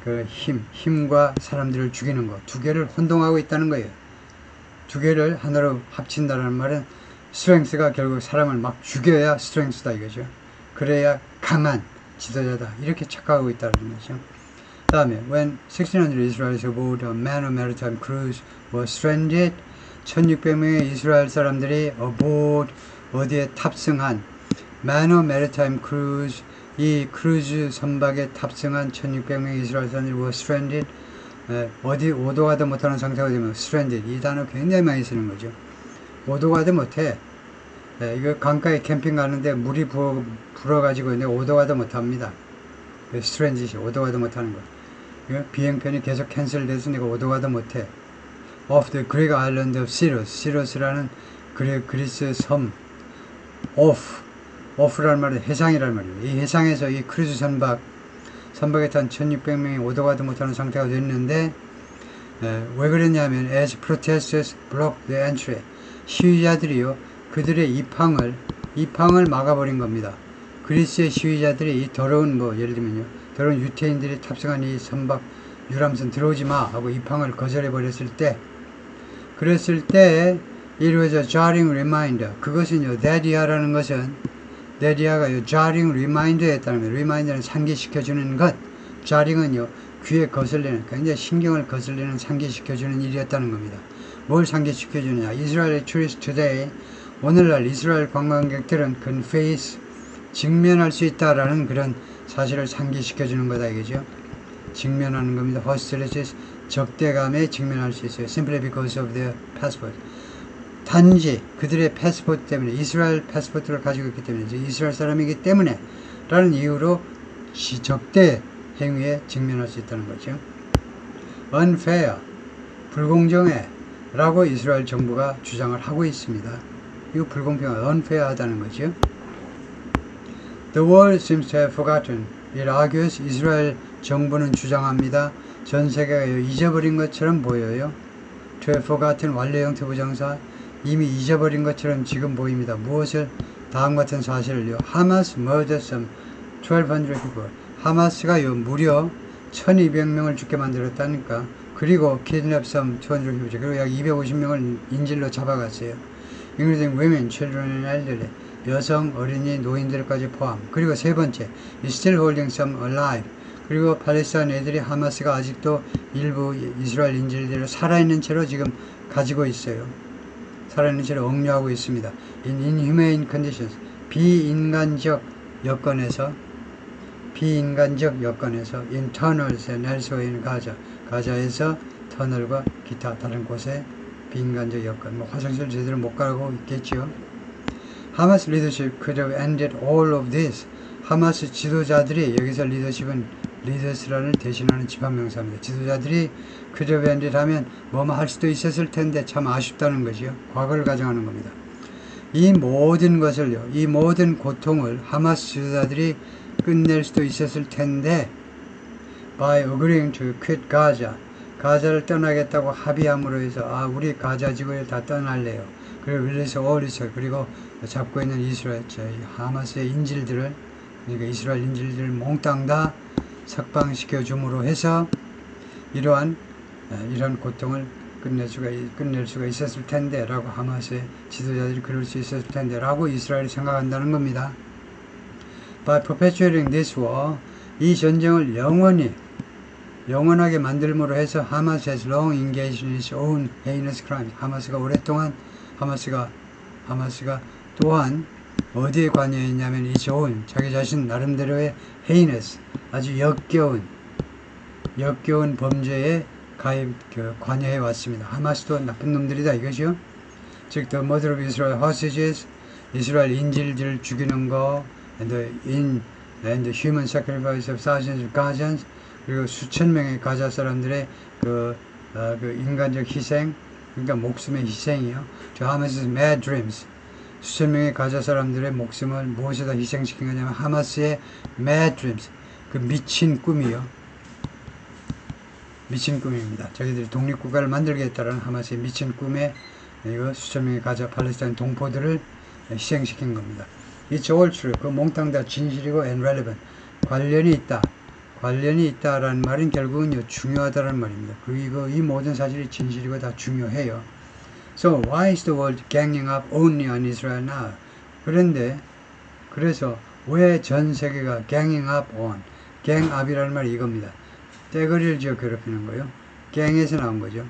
Speaker 1: 그 힘과 사람들을 죽이는 거, 두 개를 혼동하고 있다는 거예요. 두 개를 하나로 합친다는 말은 strength가 결국 사람을 막 죽여야 strength다 이거죠. 그래야 강한 지도자다 이렇게 착각하고 있다는 거죠. 다음에 when 1600 Israelis aboard a man of maritime cruise was stranded, 1600명의 이스라엘 사람들이 aboard 어디에 탑승한 man of maritime cruise, 이 크루즈 선박에 탑승한 1600명의 이스라엘 사람들이 were stranded, 어디 오도 가도 못하는 상태가 되면 stranded, 이 단어 굉장히 많이 쓰는 거죠. 오도 가도 못해. 이거 강가에 캠핑 가는데 물이 불어가지고 있는데 오도 가도 못합니다. stranded이 오도 가도 못하는 거. 이거 비행편이 계속 캔슬돼서 내가 오도 가도 못해. off the Greek island of Syros, 시로스라는 그리스 섬, off라는 말은 해상이라는 말이에요. 이 해상에서 이 크루즈 선박에 탄 1600명이 오도 가도 못하는 상태가 됐는데, 왜 그랬냐면 as protesters blocked the entry, 시위자들이요 그들의 입항을 막아버린 겁니다. 그리스의 시위자들이 이 더러운 예를 들면요 더러운 유태인들이 탑승한 이 선박 유람선 들어오지 마 하고 입항을 거절해 버렸을 때, 그랬을 때 it was a jarring reminder. 그것은요 데디아라는 것은 데디아가요 jarring reminder였다는 거예요. reminder는 상기시켜주는 것, jarring은요 귀에 거슬리는, 굉장히 신경을 거슬리는 상기시켜주는 일이었다는 겁니다. 뭘 상기시켜주느냐? 이스라엘의 tourists today, 오늘날 이스라엘 관광객들은 confess, 직면할 수 있다라는 그런 사실을 상기시켜주는 거다 이거죠. 직면하는 겁니다. hostilities, 적대감에 직면할 수 있어요. simply because of their passport. 단지 그들의 패스포트 때문에, 이스라엘 패스포트를 가지고 있기 때문에, 이스라엘 사람이기 때문에 라는 이유로 적대 행위에 직면할 수 있다는 거죠. unfair, 불공정해 라고 이스라엘 정부가 주장을 하고 있습니다. 이거 불공평한, unfair하다는 거죠. The world seems to have forgotten. It argues, 이스라엘 정부는 주장합니다. 전 세계가 잊어버린 것처럼 보여요. To have forgotten, 완료 형태 부정사, 이미 잊어버린 것처럼 지금 보입니다. 무엇을? 다음과 같은 사실을요. Hamas murdered some 1200 people. 하마스가요 무려 1200명을 죽게 만들었다니까. 그리고 kidnap some 200 people. 그리고 약 250명을 인질로 잡아갔어요. including women, children and elderly. 여성, 어린이, 노인들까지 포함. 그리고 세 번째, still holding some alive. 그리고 팔레스타인 애들이 하마스가 아직도 일부 이스라엘 인질들을 살아있는 채로 지금 가지고 있어요. 살아있는 채로 억류하고 있습니다. in inhumane conditions. 비인간적 여건에서 in tunnels and elsewhere in Gaza. 가자에서 터널과 기타 다른 곳에 비인간적 여건, 화장실 제대로 못 가고 있겠죠. 하마스 leadership could have ended all of this. 하마스 지도자들이, 여기서 리더십은 리더스라는 대신하는 지방명사입니다. 지도자들이 could have ended 하면 뭐뭐 할 수도 있었을 텐데 참 아쉽다는 거죠. 과거를 가정하는 겁니다. 이 모든 것을요, 이 모든 고통을 하마스 지도자들이 끝낼 수도 있었을 텐데 by agreeing to quit Gaza, 가자를 떠나겠다고 합의함으로 해서 우리 가자 지구를 다 떠날래요. 그리고 release all Israel, 그리고 잡고 있는 이스라엘 하마스의 인질들을, 그러니까 이스라엘 인질들을 몽땅 다 석방시켜 줌으로 해서 이러한 고통을 끝낼 수가 있었을 텐데 라고, 하마스의 지도자들이 그럴 수 있었을 텐데 라고 이스라엘이 생각한다는 겁니다. By perpetuating this war, 이 전쟁을 영원하게 만들므로 해서 하마스 has long engaged in its own heinous crimes. 하마스가 오랫동안 하마스가 또한 어디에 관여했냐면 its own, 자기 자신 나름대로의 heinous, 아주 역겨운 범죄에 관여해 왔습니다. 하마스도 나쁜 놈들이다 이거죠. 즉 the murder of Israel hostages, 이스라엘 인질들을 죽이는 거, and the human sacrifice of thousands of Gazans, 그리고 수천 명의 가자 사람들의 그 인간적 희생, 그러니까 목숨의 희생이요. To Hamas's mad dreams, 수천 명의 가자 사람들의 목숨을 무엇에다 희생시킨 거냐면 하마스의 mad dreams, 그 미친 꿈이요. 미친 꿈입니다. 자기들이 독립국가를 만들겠다라는 하마스의 미친 꿈에 이거 수천 명의 가자 팔레스타인 동포들을 희생시킨 겁니다. It's all true. 그 몽땅 다 진실이고 and relevant. 관련이 있다. 관련이 있다라는 말은 결국은 중요하다라는 말입니다. 그리고 이 모든 사실이 진실이고 다 중요해요. So why is the world ganging up only on Israel now? 그래서 왜 전 세계가 ganging up on? gang up이라는 말이 이겁니다. 떼거리를 지어 괴롭히는 거예요. gang에서 나온 거죠.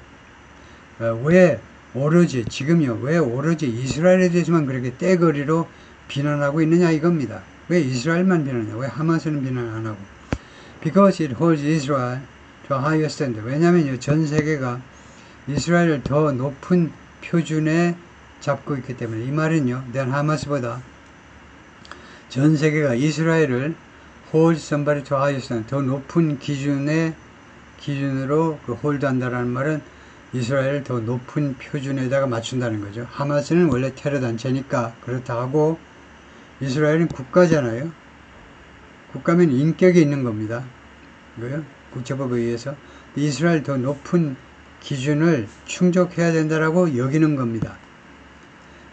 Speaker 1: 왜 오로지 지금요? 왜 오로지 이스라엘에 대해서만 그렇게 떼거리로 비난하고 있느냐 이겁니다. 왜 이스라엘만 비난하냐? 왜 하마스는 비난 안 하고? Because it holds Israel to a higher standard. 왜냐면요, 전 세계가 이스라엘을 더 높은 표준에 잡고 있기 때문에. 이 말은요, 난 하마스보다 전 세계가 이스라엘을 hold somebody to a higher standard, 더 높은 기준으로 그 홀드한다라는 말은 이스라엘을 더 높은 표준에다가 맞춘다는 거죠. 하마스는 원래 테러 단체니까 그렇다 하고 이스라엘은 국가잖아요. 국가면 인격이 있는 겁니다. 이거요? 국제법에 의해서 이스라엘 더 높은 기준을 충족해야 된다라고 여기는 겁니다.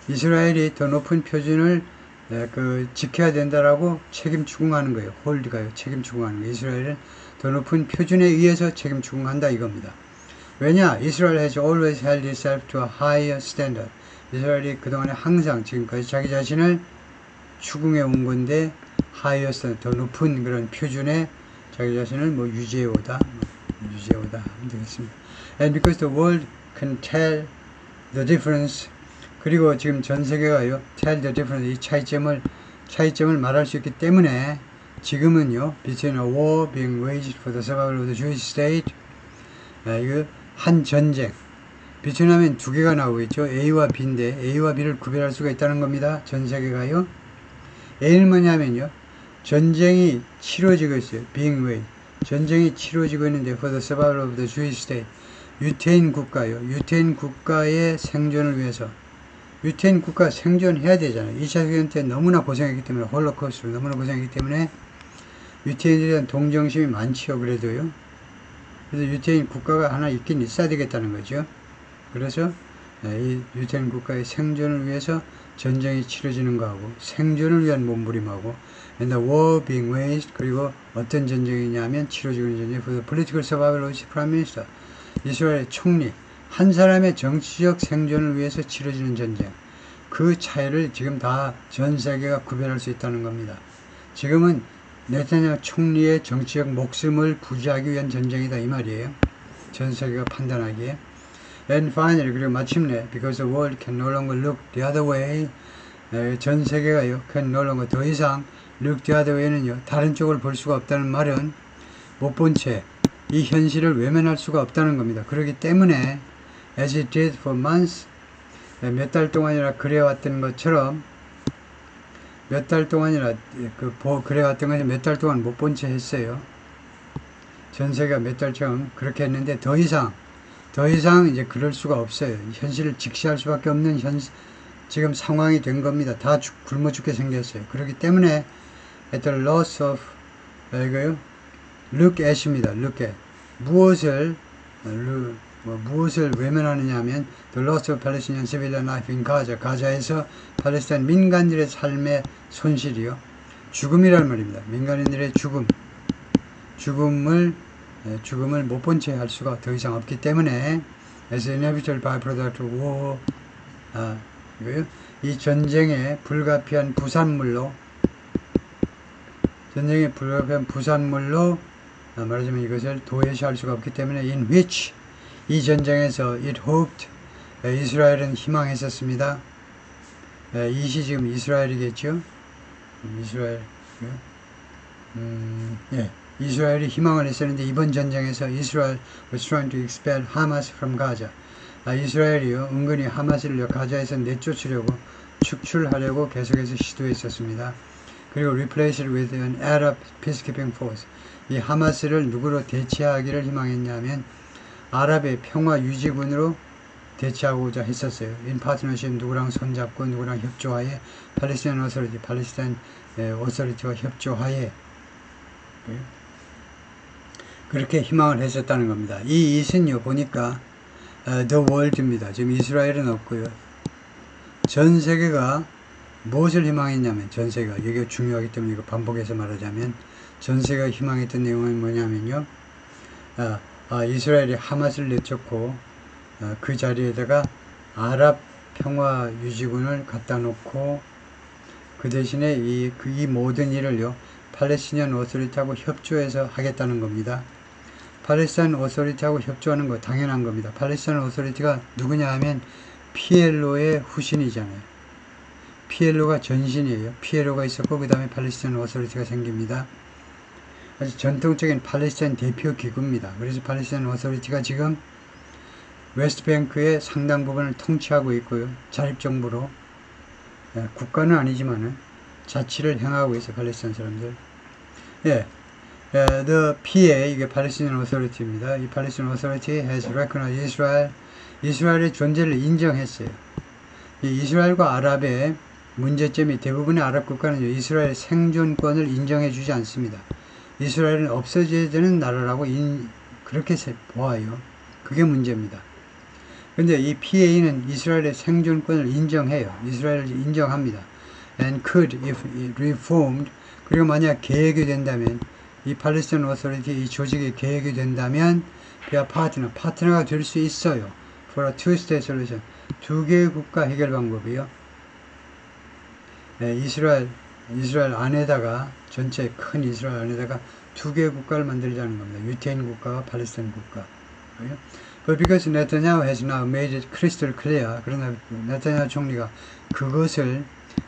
Speaker 1: 이스라엘이 더 높은 표준을 지켜야 된다라고 책임 추궁하는 거예요. 홀드가요. 책임 추궁하는 거예요. 이스라엘은 더 높은 표준에 의해서 책임 추궁한다 이겁니다. 왜냐? Israel has always held itself to a higher standard. 이스라엘이 그동안에 항상 지금까지 자기 자신을 추궁해 온 건데 higher standard, 더 높은 그런 표준에 자기 자신을 유지해오다 하면 되겠습니다. And because the world can tell the difference, 그리고 지금 전 세계가요, tell the difference, 이 차이점을 말할 수 있기 때문에 지금은요, between a war being waged for the survival of the Jewish state, 이거 한 전쟁, between 하면 두 개가 나오고 있죠. A와 B인데 A와 B를 구별할 수가 있다는 겁니다. 전 세계가요. A는 뭐냐면요, 전쟁이 치러지고 있어요. being waged. 전쟁이 치러지고 있는데 for the survival of the Jewish state. 유태인 국가요. 유태인 국가의 생존을 위해서. 유태인 국가 생존해야 되잖아요. 2차 세계대전 때 너무나 고생했기 때문에, 홀로코스트로 너무나 고생했기 때문에 유태인들에 대한 동정심이 많지요. 그래도요. 그래서 유태인 국가가 하나 있긴 있어야 되겠다는 거죠. 그래서 이 유태인 국가의 생존을 위해서 전쟁이 치러지는 거하고 생존을 위한 몸부림하고 and the war being waged, 그리고 어떤 전쟁이냐면 치러지고 있는 전쟁 for the political survival of the prime minister, 이스라엘의 총리 한 사람의 정치적 생존을 위해서 치러지는 전쟁. 그 차이를 지금 다 전 세계가 구별할 수 있다는 겁니다. 지금은 네타냐후 총리의 정치적 목숨을 부지하기 위한 전쟁이다 이 말이에요. 전 세계가 판단하기에. And finally, 그리고 마침내 because the world can no longer look the other way, 전 세계가요 can no longer 더 이상 look the other way는요 다른 쪽을 볼 수가 없다는 말은 못 본 채 이 현실을 외면할 수가 없다는 겁니다. 그렇기 때문에 as it did for months, 몇 달 동안이나 그래왔던 것처럼 몇 달 동안이나 그래왔던 것을 몇 달 동안 못 본 채 했어요. 전 세계가 몇 달처럼 그렇게 했는데 더 이상 이제 그럴 수가 없어요. 현실을 직시할 수밖에 없는 지금 상황이 된 겁니다. 다 굶어 죽게 생겼어요. 그렇기 때문에 at the loss of 이거요 look at입니다. look at 무엇을 외면하느냐 하면 the loss of Palestinian civilian life in Gaza, 가자에서 팔레스타인 민간인들의 삶의 손실이요, 죽음이란 말입니다. 민간인들의 죽음을 못 본 채 할 수가 더 이상 없기 때문에 as inevitable byproduct of war, 이거요, 이 전쟁의 불가피한 부산물로 말하자면 이것을 도외시할 수가 없기 때문에 in which, 이 전쟁에서 it hoped, 이스라엘은 희망했었습니다. 이시 지금 이스라엘이겠죠. 이스라엘이 희망을 했었는데 이번 전쟁에서 이스라엘 was trying to expel Hamas from Gaza. 이스라엘이요 은근히 하마스를 가자에서 내쫓으려고 축출하려고 계속해서 시도했었습니다. 그리고 replace it with an Arab peacekeeping force. 이 하마스를 누구로 대체하기를 희망했냐면 아랍의 평화 유지군으로 대치하고자 했었어요. in partnership 누구랑 손잡고 누구랑 협조하에 팔레스타인 오서리티와 협조하에 그렇게 희망을 했었다는 겁니다. 이 it은요 보니까 the world입니다. 지금 이스라엘은 없고요. 전 세계가 무엇을 희망했냐면 전 세계가 이게 중요하기 때문에 이거 반복해서 말하자면 전 세계가 희망했던 내용은 뭐냐면요. 이스라엘이 하마스를 내쫓고 그 자리에다가 아랍 평화 유지군을 갖다 놓고 그 대신에 이 모든 일을요 팔레스티니안 오토리티하고 협조해서 하겠다는 겁니다. 팔레스타인 오토리티하고 협조하는 거 당연한 겁니다. 팔레스타인 오토리티가 누구냐 하면 PLO의 후신이잖아요. PLO가 전신이에요. PLO가 있었고 그 다음에 팔레스타인 오토리티가 생깁니다. 아주 전통적인 팔레스타인 대표 기구입니다. 그래서 팔레스타인 오토리티가 지금 웨스트뱅크의 상당 부분을 통치하고 있고요. 자립정부로 국가는 아니지만은 자치를 행하고 있어요. 팔레스타인 사람들. The PA 이게 팔레스타인 오토리티입니다. 이 팔레스타인 오토리티 has recognized Israel. 이스라엘의 존재를 인정했어요. 이 이스라엘과 아랍의 문제점이 대부분의 아랍 국가는 이스라엘의 생존권을 인정해주지 않습니다. 이스라엘은 없어져야 되는 나라라고 그렇게 보아요. 그게 문제입니다. 근데 이 PA는 이스라엘의 생존권을 인정해요. 이스라엘을 인정합니다. And could, if reformed, 그리고 만약 개혁이 된다면, 이 팔레스타인 오토리티 이 조직이 개혁이 된다면, 그야 파트너가 될 수 있어요. For a two-state solution. 두 개의 국가 해결 방법이요. 이스라엘 안에다가, 전체 큰 이스라엘 안에다가 두 개의 국가를 만들자는 겁니다. 유태인 국가와 팔레스타인 국가. But because Netanyahu has now made it crystal clear, 그러나 네타냐후 총리가 그것을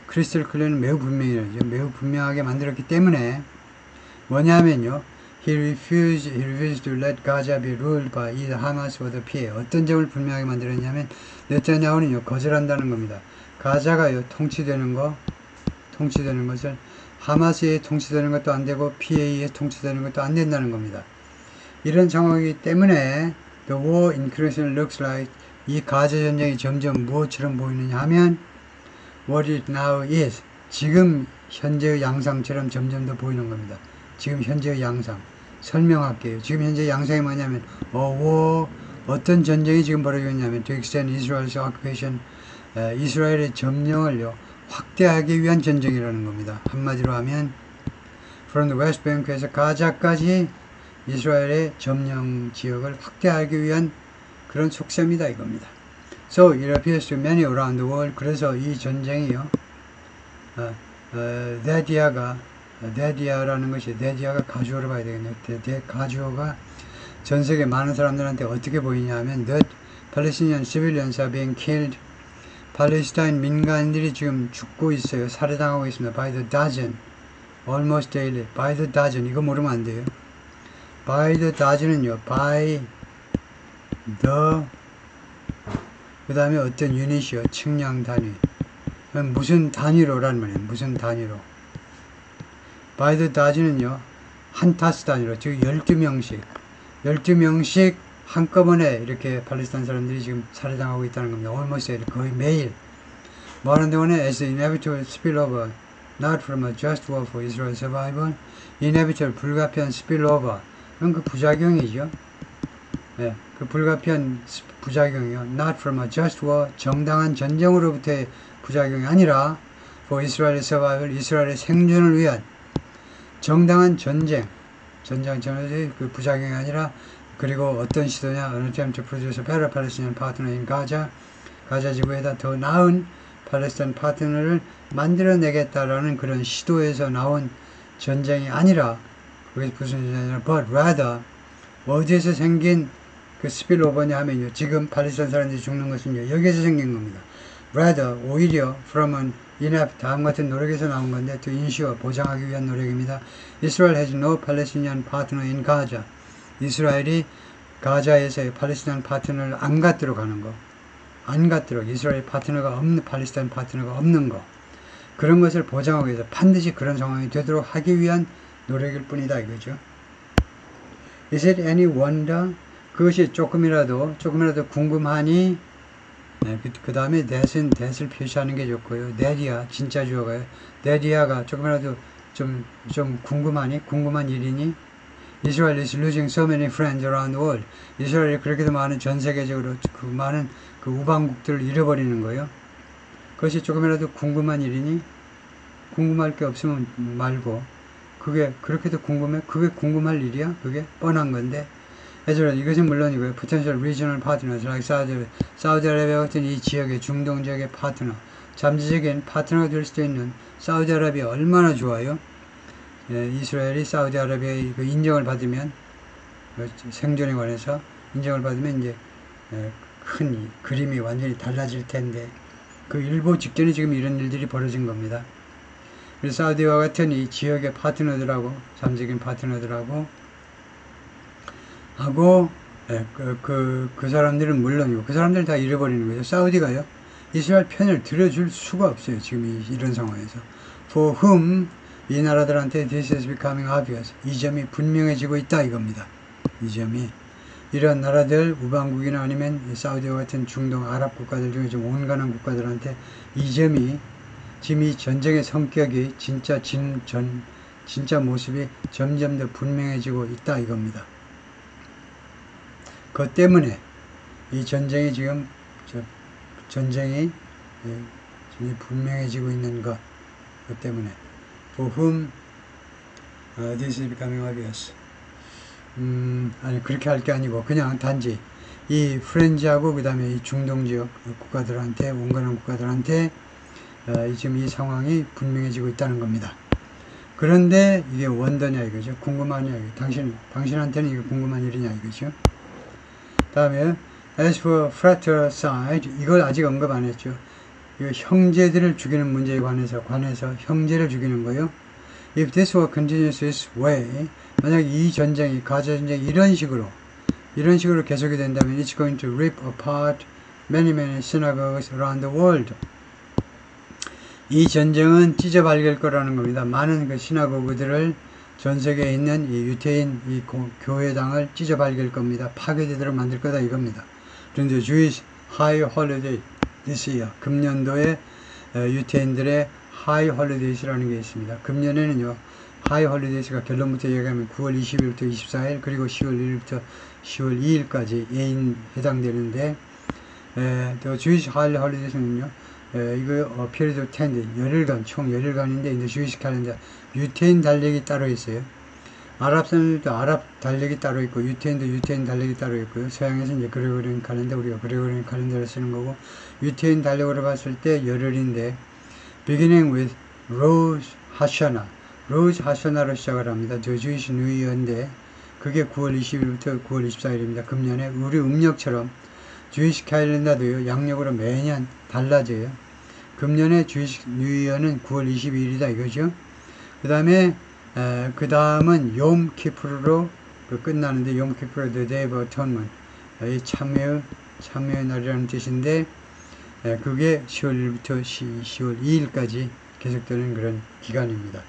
Speaker 1: crystal clear는 매우 분명하게 만들었기 때문에 뭐냐면요, he refused to let Gaza be ruled by either Hamas or the PA. 어떤 점을 분명하게 만들었냐면 네타냐후는요 거절한다는 겁니다. 가자가요 통치되는 것을 하마스에 통치되는 것도 안 되고 PA에 통치되는 것도 안 된다는 겁니다. 이런 상황이기 때문에 The war increasingly looks like 이 가자 전쟁이 점점 무엇처럼 보이느냐 하면 what it now is 지금 현재의 양상처럼 점점 더 보이는 겁니다. 지금 현재의 양상 설명할게요. 지금 현재 양상이 뭐냐면 어떤 전쟁이 지금 벌어지고 있냐면 to extend Israel's occupation 이스라엘의 점령을요 확대하기 위한 전쟁이라는 겁니다. 한마디로 하면 from the West Bank에서 가자까지 이스라엘의 점령 지역을 확대하기 위한 그런 속셈이다 이겁니다. So it appears to many around the world. 그래서 이 전쟁이요, 데디아라는 것이 데디아가 가주어로 봐야 되겠네요. 가주어가 전 세계 많은 사람들한테 어떻게 보이냐 하면 that Palestinian civilians are being killed. 팔레스타인 민간인들이 지금 죽고 있어요. 살해당하고 있습니다. By the dozen, almost daily. By the dozen. 이거 모르면 안 돼요. By the dozen은요, by the 그 다음에 어떤 유닛이요, 측량 단위. 무슨 단위로라는 말이에요. 무슨 단위로. By the dozen은요, 한 타스 단위로, 즉 12명씩 한꺼번에 이렇게 팔레스타인 사람들이 지금 살해당하고 있다는 겁니다. almost daily, 거의 매일. 말하는 동안에 as the inevitable spillover, not from a just war for Israel's survival, inevitable, 불가피한 spillover, 그건 그 부작용이죠. 네, 그 불가피한 부작용이요. Not from a just war, 정당한 전쟁으로부터의 부작용이 아니라 for Israel's survival, 이스라엘의 생존을 위한 정당한 전쟁의 그 부작용이 아니라 그리고 어떤 시도냐, an attempt to produce a better Palestinian partner in Gaza, 가자 지구에다 더 나은 팔레스타인 파트너를 만들어내겠다라는 그런 시도에서 나온 전쟁이 아니라 그게 무슨 전쟁이냐, but rather 어디에서 생긴 그 스필오버냐 하면요, 지금 팔레스타인 사람들이 죽는 것은요 여기에서 생긴 겁니다. rather 오히려 from an inept, 다음 같은 노력에서 나온 건데 to ensure, 보장하기 위한 노력입니다. Israel has no Palestinian partner in Gaza. 이스라엘이 가자에서의 팔레스타인 파트너를 안 갖도록 하는 거, 안 갖도록 이스라엘 파트너가 없는, 팔레스타인 파트너가 없는 거, 그런 것을 보장하기 위해서 반드시 그런 상황이 되도록 하기 위한 노력일 뿐이다 이거죠. Is it any wonder? 그것이 조금이라도 궁금하니 그 다음에 that을 표시하는 게 좋고요. that이야 진짜 주어가요. that이야가 조금이라도 좀 궁금한 일이니? Israel is losing so many friends around the world. 이스라엘이 그렇게도 많은 전 세계적으로 그 많은 그 우방국들을 잃어버리는 거예요. 그것이 조금이라도 궁금한 일이니? 궁금할 게 없으면 말고. 그게 그렇게도 궁금해? 그게 궁금할 일이야? 그게 뻔한 건데. 이것은 물론이고요. Potential regional partners like 사우디아라비아 같은 이 지역의 중동 지역의 파트너, 잠재적인 파트너가 될 수도 있는 사우디아라비아 얼마나 좋아요? 이스라엘이 사우디아라비아의 그 인정을 받으면 생존에 관해서 인정을 받으면 이제 큰 그림이 완전히 달라질 텐데 그 일보 직전에 지금 이런 일들이 벌어진 겁니다. 그래서 사우디와 같은 이 지역의 파트너들하고 잠재적인 파트너들하고 하고 그 사람들은 물론이고 그 사람들 다 잃어버리는 거죠. 사우디가요 이스라엘 편을 들어줄 수가 없어요. 지금 이런 상황에서. For whom 이 나라들한테 this is becoming obvious. 이 점이 분명해지고 있다 이겁니다. 이 점이 이런 나라들 우방국이나 아니면 사우디와 같은 중동 아랍 국가들 중에 좀 온건한 국가들한테 이 점이 지금 이 전쟁의 성격이 진짜 모습이 점점 더 분명해지고 있다 이겁니다. 그것 때문에 이 전쟁이 지금 전쟁이 분명해지고 있는 것 때문에 For whom this is becoming obvious. 아니 그렇게 할 게 아니고 그냥 단지 이 프렌즈하고 그 다음에 이 중동 지역 국가들한테 온건한 국가들한테 지금 이 상황이 분명해지고 있다는 겁니다. 그런데 이게 원더냐 이거죠. 궁금하냐 이거. 당신한테는 이게 궁금한 일이냐 이거죠. 다음에 as for fratricide 이걸 아직 언급 안 했죠. 이거 형제들을 죽이는 문제에 관해서 형제를 죽이는 거예요. If this war continues this way, 만약 이 전쟁이 가자 전쟁이 이런 식으로 계속이 된다면 it's going to rip apart many synagogues around the world. 이 전쟁은 찢어발길 거라는 겁니다. 많은 그 시나고그들을 전 세계에 있는 이 유태인 이 교회당을 찢어발길 겁니다. 파괴되도록 만들 거다 이겁니다. 그런데 Jewish High Holiday this year 금년도에 유태인들의 High Holidays라는 게 있습니다. 금년에는요 High Holidays가 결론부터 얘기하면 9월 20일부터 24일 그리고 10월 1일부터 10월 2일까지 해당되는데 또 Jewish High Holidays는요 이거 period of 10 열흘간 총 열흘간인데 이제 Jewish calendar 유태인 달력이 따로 있어요. 아랍 사람들도 아랍 달력이 따로 있고 유태인도 유태인 달력이 따로 있고요. 서양에서 이제 그레고리안 칼렌더 우리가 그레고리안 칼렌더를 쓰는 거고 유태인 달력으로 봤을 때 열흘인데 beginning with Rosh Hashanah Rosh Hashanah로 시작을 합니다. 저 Jewish New Year인데 그게 9월 20일부터 9월 24일입니다. 금년에 우리 음력처럼 Jewish 캘린더도요 양력으로 매년 달라져요. 금년에 Jewish New Year는 9월 22일이다 이거죠. 그 다음에 그 다음은 욤 키프르로 끝나는데 욤 키프르 the day of atonement 참회의 날이라는 뜻인데 그게 10월 1일부터 10월 2일까지 계속되는 그런 기간입니다.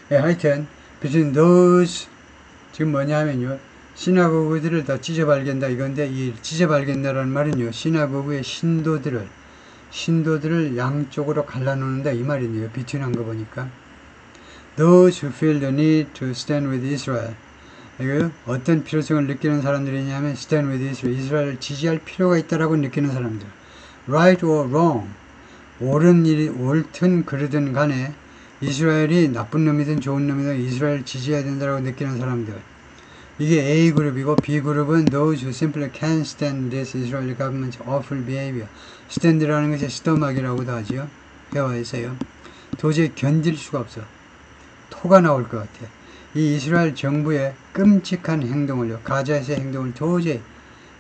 Speaker 1: 하여튼 between those 지금 뭐냐 하면요 시나고그들을 다 찢어발견다 이건데 이 찢어발견다라는 말은요 시나고그의 신도들을 양쪽으로 갈라놓는다 이 말이네요. 비트윈한 거 보니까 Those who feel the need to stand with Israel. 이거 어떤 필요성을 느끼는 사람들이냐면 stand with Israel. 이스라엘을 지지할 필요가 있다라고 느끼는 사람들. Right or wrong. 옳든 그르든 간에 이스라엘이 나쁜 놈이든 좋은 놈이든 이스라엘을 지지해야 된다라고 느끼는 사람들. 이게 A그룹이고 B그룹은 those who simply can't stand this Israeli government's awful behavior. stand라는 것이 스토막이라고도 하죠. 회화에서요. 도저히 견딜 수가 없어. 토가 나올 것 같아. 이 이스라엘 정부의 끔찍한 행동을요. 가자에서의 행동을 도저히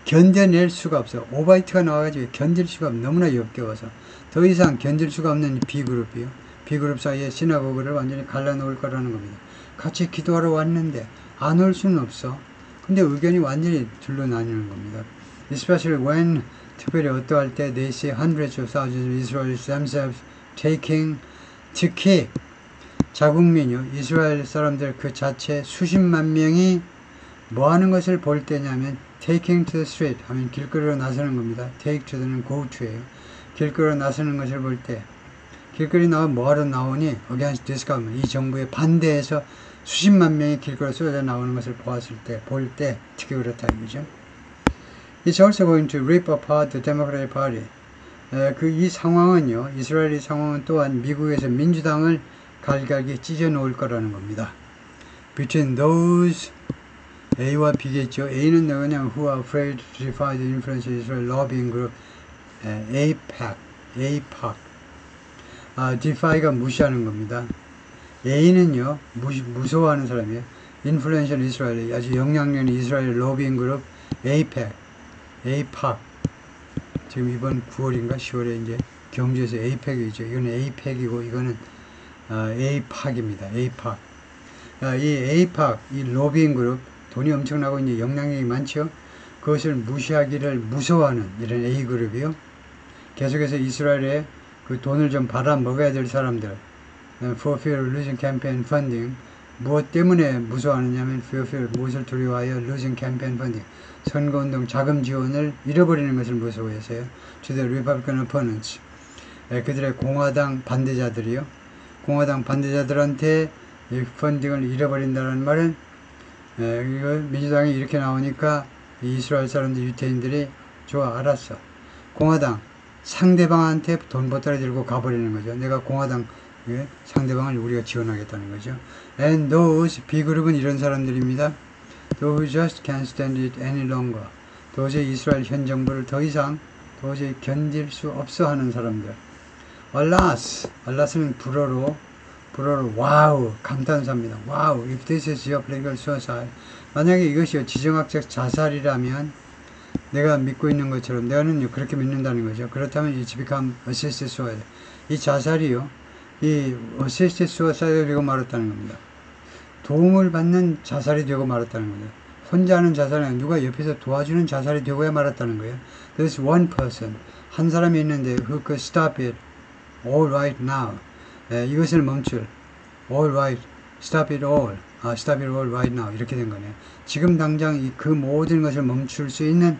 Speaker 1: 견뎌낼 수가 없어. 오바이트가 나와가지고 견딜 수가 없어. 너무나 역겨워서. 더 이상 견딜 수가 없는 B그룹이요. B그룹 사이에 시나고그를 완전히 갈라놓을 거라는 겁니다. 같이 기도하러 왔는데 안 올 수는 없어. 근데 의견이 완전히 둘로 나뉘는 겁니다. Especially when 특별히 어떠할 때 they see hundreds of thousands of Israelis themselves taking 특히 자국민요 이스라엘 사람들 그 자체 수십만 명이 뭐 하는 것을 볼 때냐면 taking to the street 하면 길거리로 나서는 겁니다. take to는 go to예요. 길거리로 나서는 것을 볼 때, 길거리 나와 뭐하러 나오니? against this government, 이 정부에 반대해서 수십만 명이 길거리로 쏟아 나오는 것을 보았을 때, 볼 때 특히 그렇다 이거죠. It's also going to rip apart the Democratic Party. 이 상황은요, 이스라엘의 상황은 또한 미국에서 민주당을 갈갈기 찢어 놓을 거라는 겁니다. Between those, A와 B겠죠. A는 그냥 who are afraid to defy the influence of Israel lobbying group, AIPAC. defy가 무시하는 겁니다. A는요, 무서워하는 사람이에요. Influential Israel, 아주 영향력 있는 이스라엘 로빙 그룹, AIPAC. 지금 이번 9월인가 10월에 이제 경주에서 AIPAC이죠. 이거는 AIPAC이고 이거는 AIPAC입니다. AIPAC. 이 AIPAC, 이 로빙 그룹, 돈이 엄청나고 이제 영향력이 많죠. 그것을 무시하기를 무서워하는 이런 A 그룹이요. 계속해서 이스라엘에 그 돈을 좀 받아 먹어야 될 사람들, for fear of losing campaign funding. 무엇 때문에 무서워하느냐면 for fear, 무엇을 두려워하여 losing campaign funding, 선거운동 자금 지원을 잃어버리는 것을 무서워해서요. to the Republican opponents, 그들의 공화당 반대자들이요. 공화당 반대자들한테 이 펀딩을 잃어버린다는 말은, 이거 민주당이 이렇게 나오니까 이스라엘 사람들, 유태인들이 좋아, 알았어. 공화당 상대방한테 돈 보따리 들고 가버리는 거죠. 내가 공화당 상대방을 우리가 지원하겠다는 거죠. And those, B그룹은 이런 사람들입니다. Those who just can't stand it any longer. 도저히 이스라엘 현 정부를 더 이상 도저히 견딜 수 없어 하는 사람들. Alas는 불어로 와우, 감탄사입니다. 와우, if this is geopolitical suicide. 만약에 이것이 지정학적 자살이라면 내가 믿고 있는 것처럼, 내가는 그렇게 믿는다는 거죠. 그렇다면 it's become assisted suicide. 이 자살이요, 이 assisted suicide가 되고 말았다는 겁니다. 도움을 받는 자살이 되고 말았다는 겁니다. 혼자 하는 자살이 아니라 누가 옆에서 도와주는 자살이 되고야 말았다는 거예요. There's one person, 한 사람이 있는데 who could stop it all right now. 이것을 멈출, all right, stop it all, stop it all right now, 이렇게 된 거네요. 지금 당장 그 모든 것을 멈출 수 있는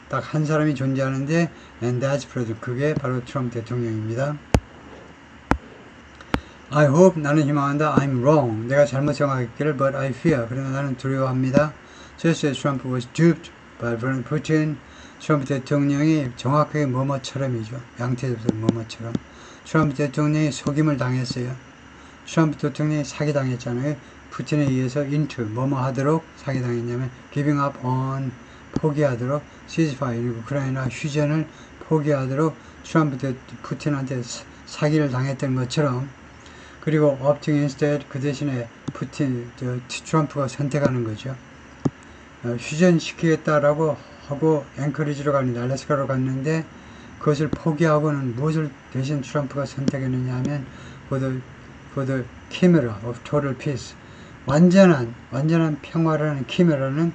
Speaker 1: 딱 한 사람이 존재하는데, and that's president, 그게 바로 트럼프 대통령입니다. I hope, 나는 희망한다, I'm wrong, 내가 잘못 생각했기를, but I fear, 그러나 나는 두려워합니다. Just as Trump was duped by Vladimir Putin, 트럼프 대통령이 정확하게 뭐뭐처럼이죠. 양태에서 뭐뭐처럼. 트럼프 대통령이 속임을 당했어요. 트럼프 대통령이 사기당했잖아요. 푸틴에 의해서 into, 뭐뭐 하도록 사기당했냐면 giving up on, 포기하도록, ceasefire, 우크라이나 휴전을 포기하도록 트럼프 푸틴한테 사기를 당했던 것처럼, 그리고 opting instead, 그 대신에 트럼프가 선택하는 거죠. 휴전시키겠다라고 하고 앵커리지로 갔는데, 알래스카로 갔는데 그것을 포기하고는 무엇을 대신 트럼프가 선택했느냐 하면 for the chimera of total peace, 완전한 평화라는 키메라는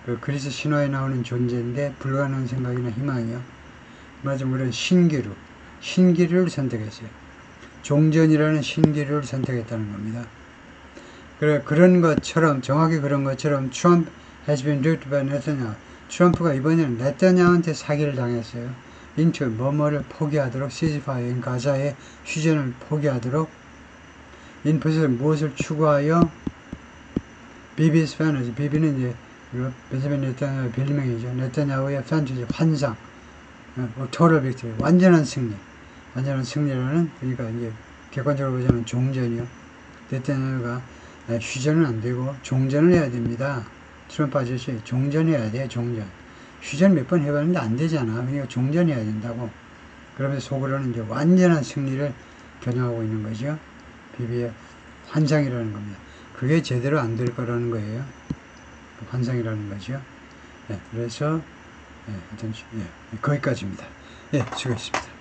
Speaker 1: 그 그리스 신화에 나오는 존재인데 불가능한 생각이나 희망이요. 말하자면 우리는 신기루를 선택했어요. 종전이라는 신기루를 선택했다는 겁니다. 그런 것처럼, 정확히 그런 것처럼 Trump has been duped by Netanyahu. 트럼프가 이번에는 네타냐후한테 사기를 당했어요. into, 뭐뭐를 포기하도록, ceasefire, 가자의 휴전을 포기하도록, in pursuit, 무엇을 추구하여, 비비's fantasy, 비비는 이제 벤자민 네타냐후의 별명이죠. 네타냐후의 fantasy, 환상, total victory, 완전한 승리라는, 그러니까 이제 객관적으로 보자면 종전이요. 네타냐후가 휴전은 안 되고 종전을 해야 됩니다. 트럼프 아저씨 종전해야 돼, 종전. 휴전 몇 번 해봤는데 안 되잖아. 그러니까 종전해야 된다고. 그러면서 속으로는 이제 완전한 승리를 겨냥하고 있는 거죠. 비비의 환상이라는 겁니다. 그게 제대로 안 될 거라는 거예요. 환상이라는 거죠. 그래서 하여튼 거기까지입니다. 수고했습니다.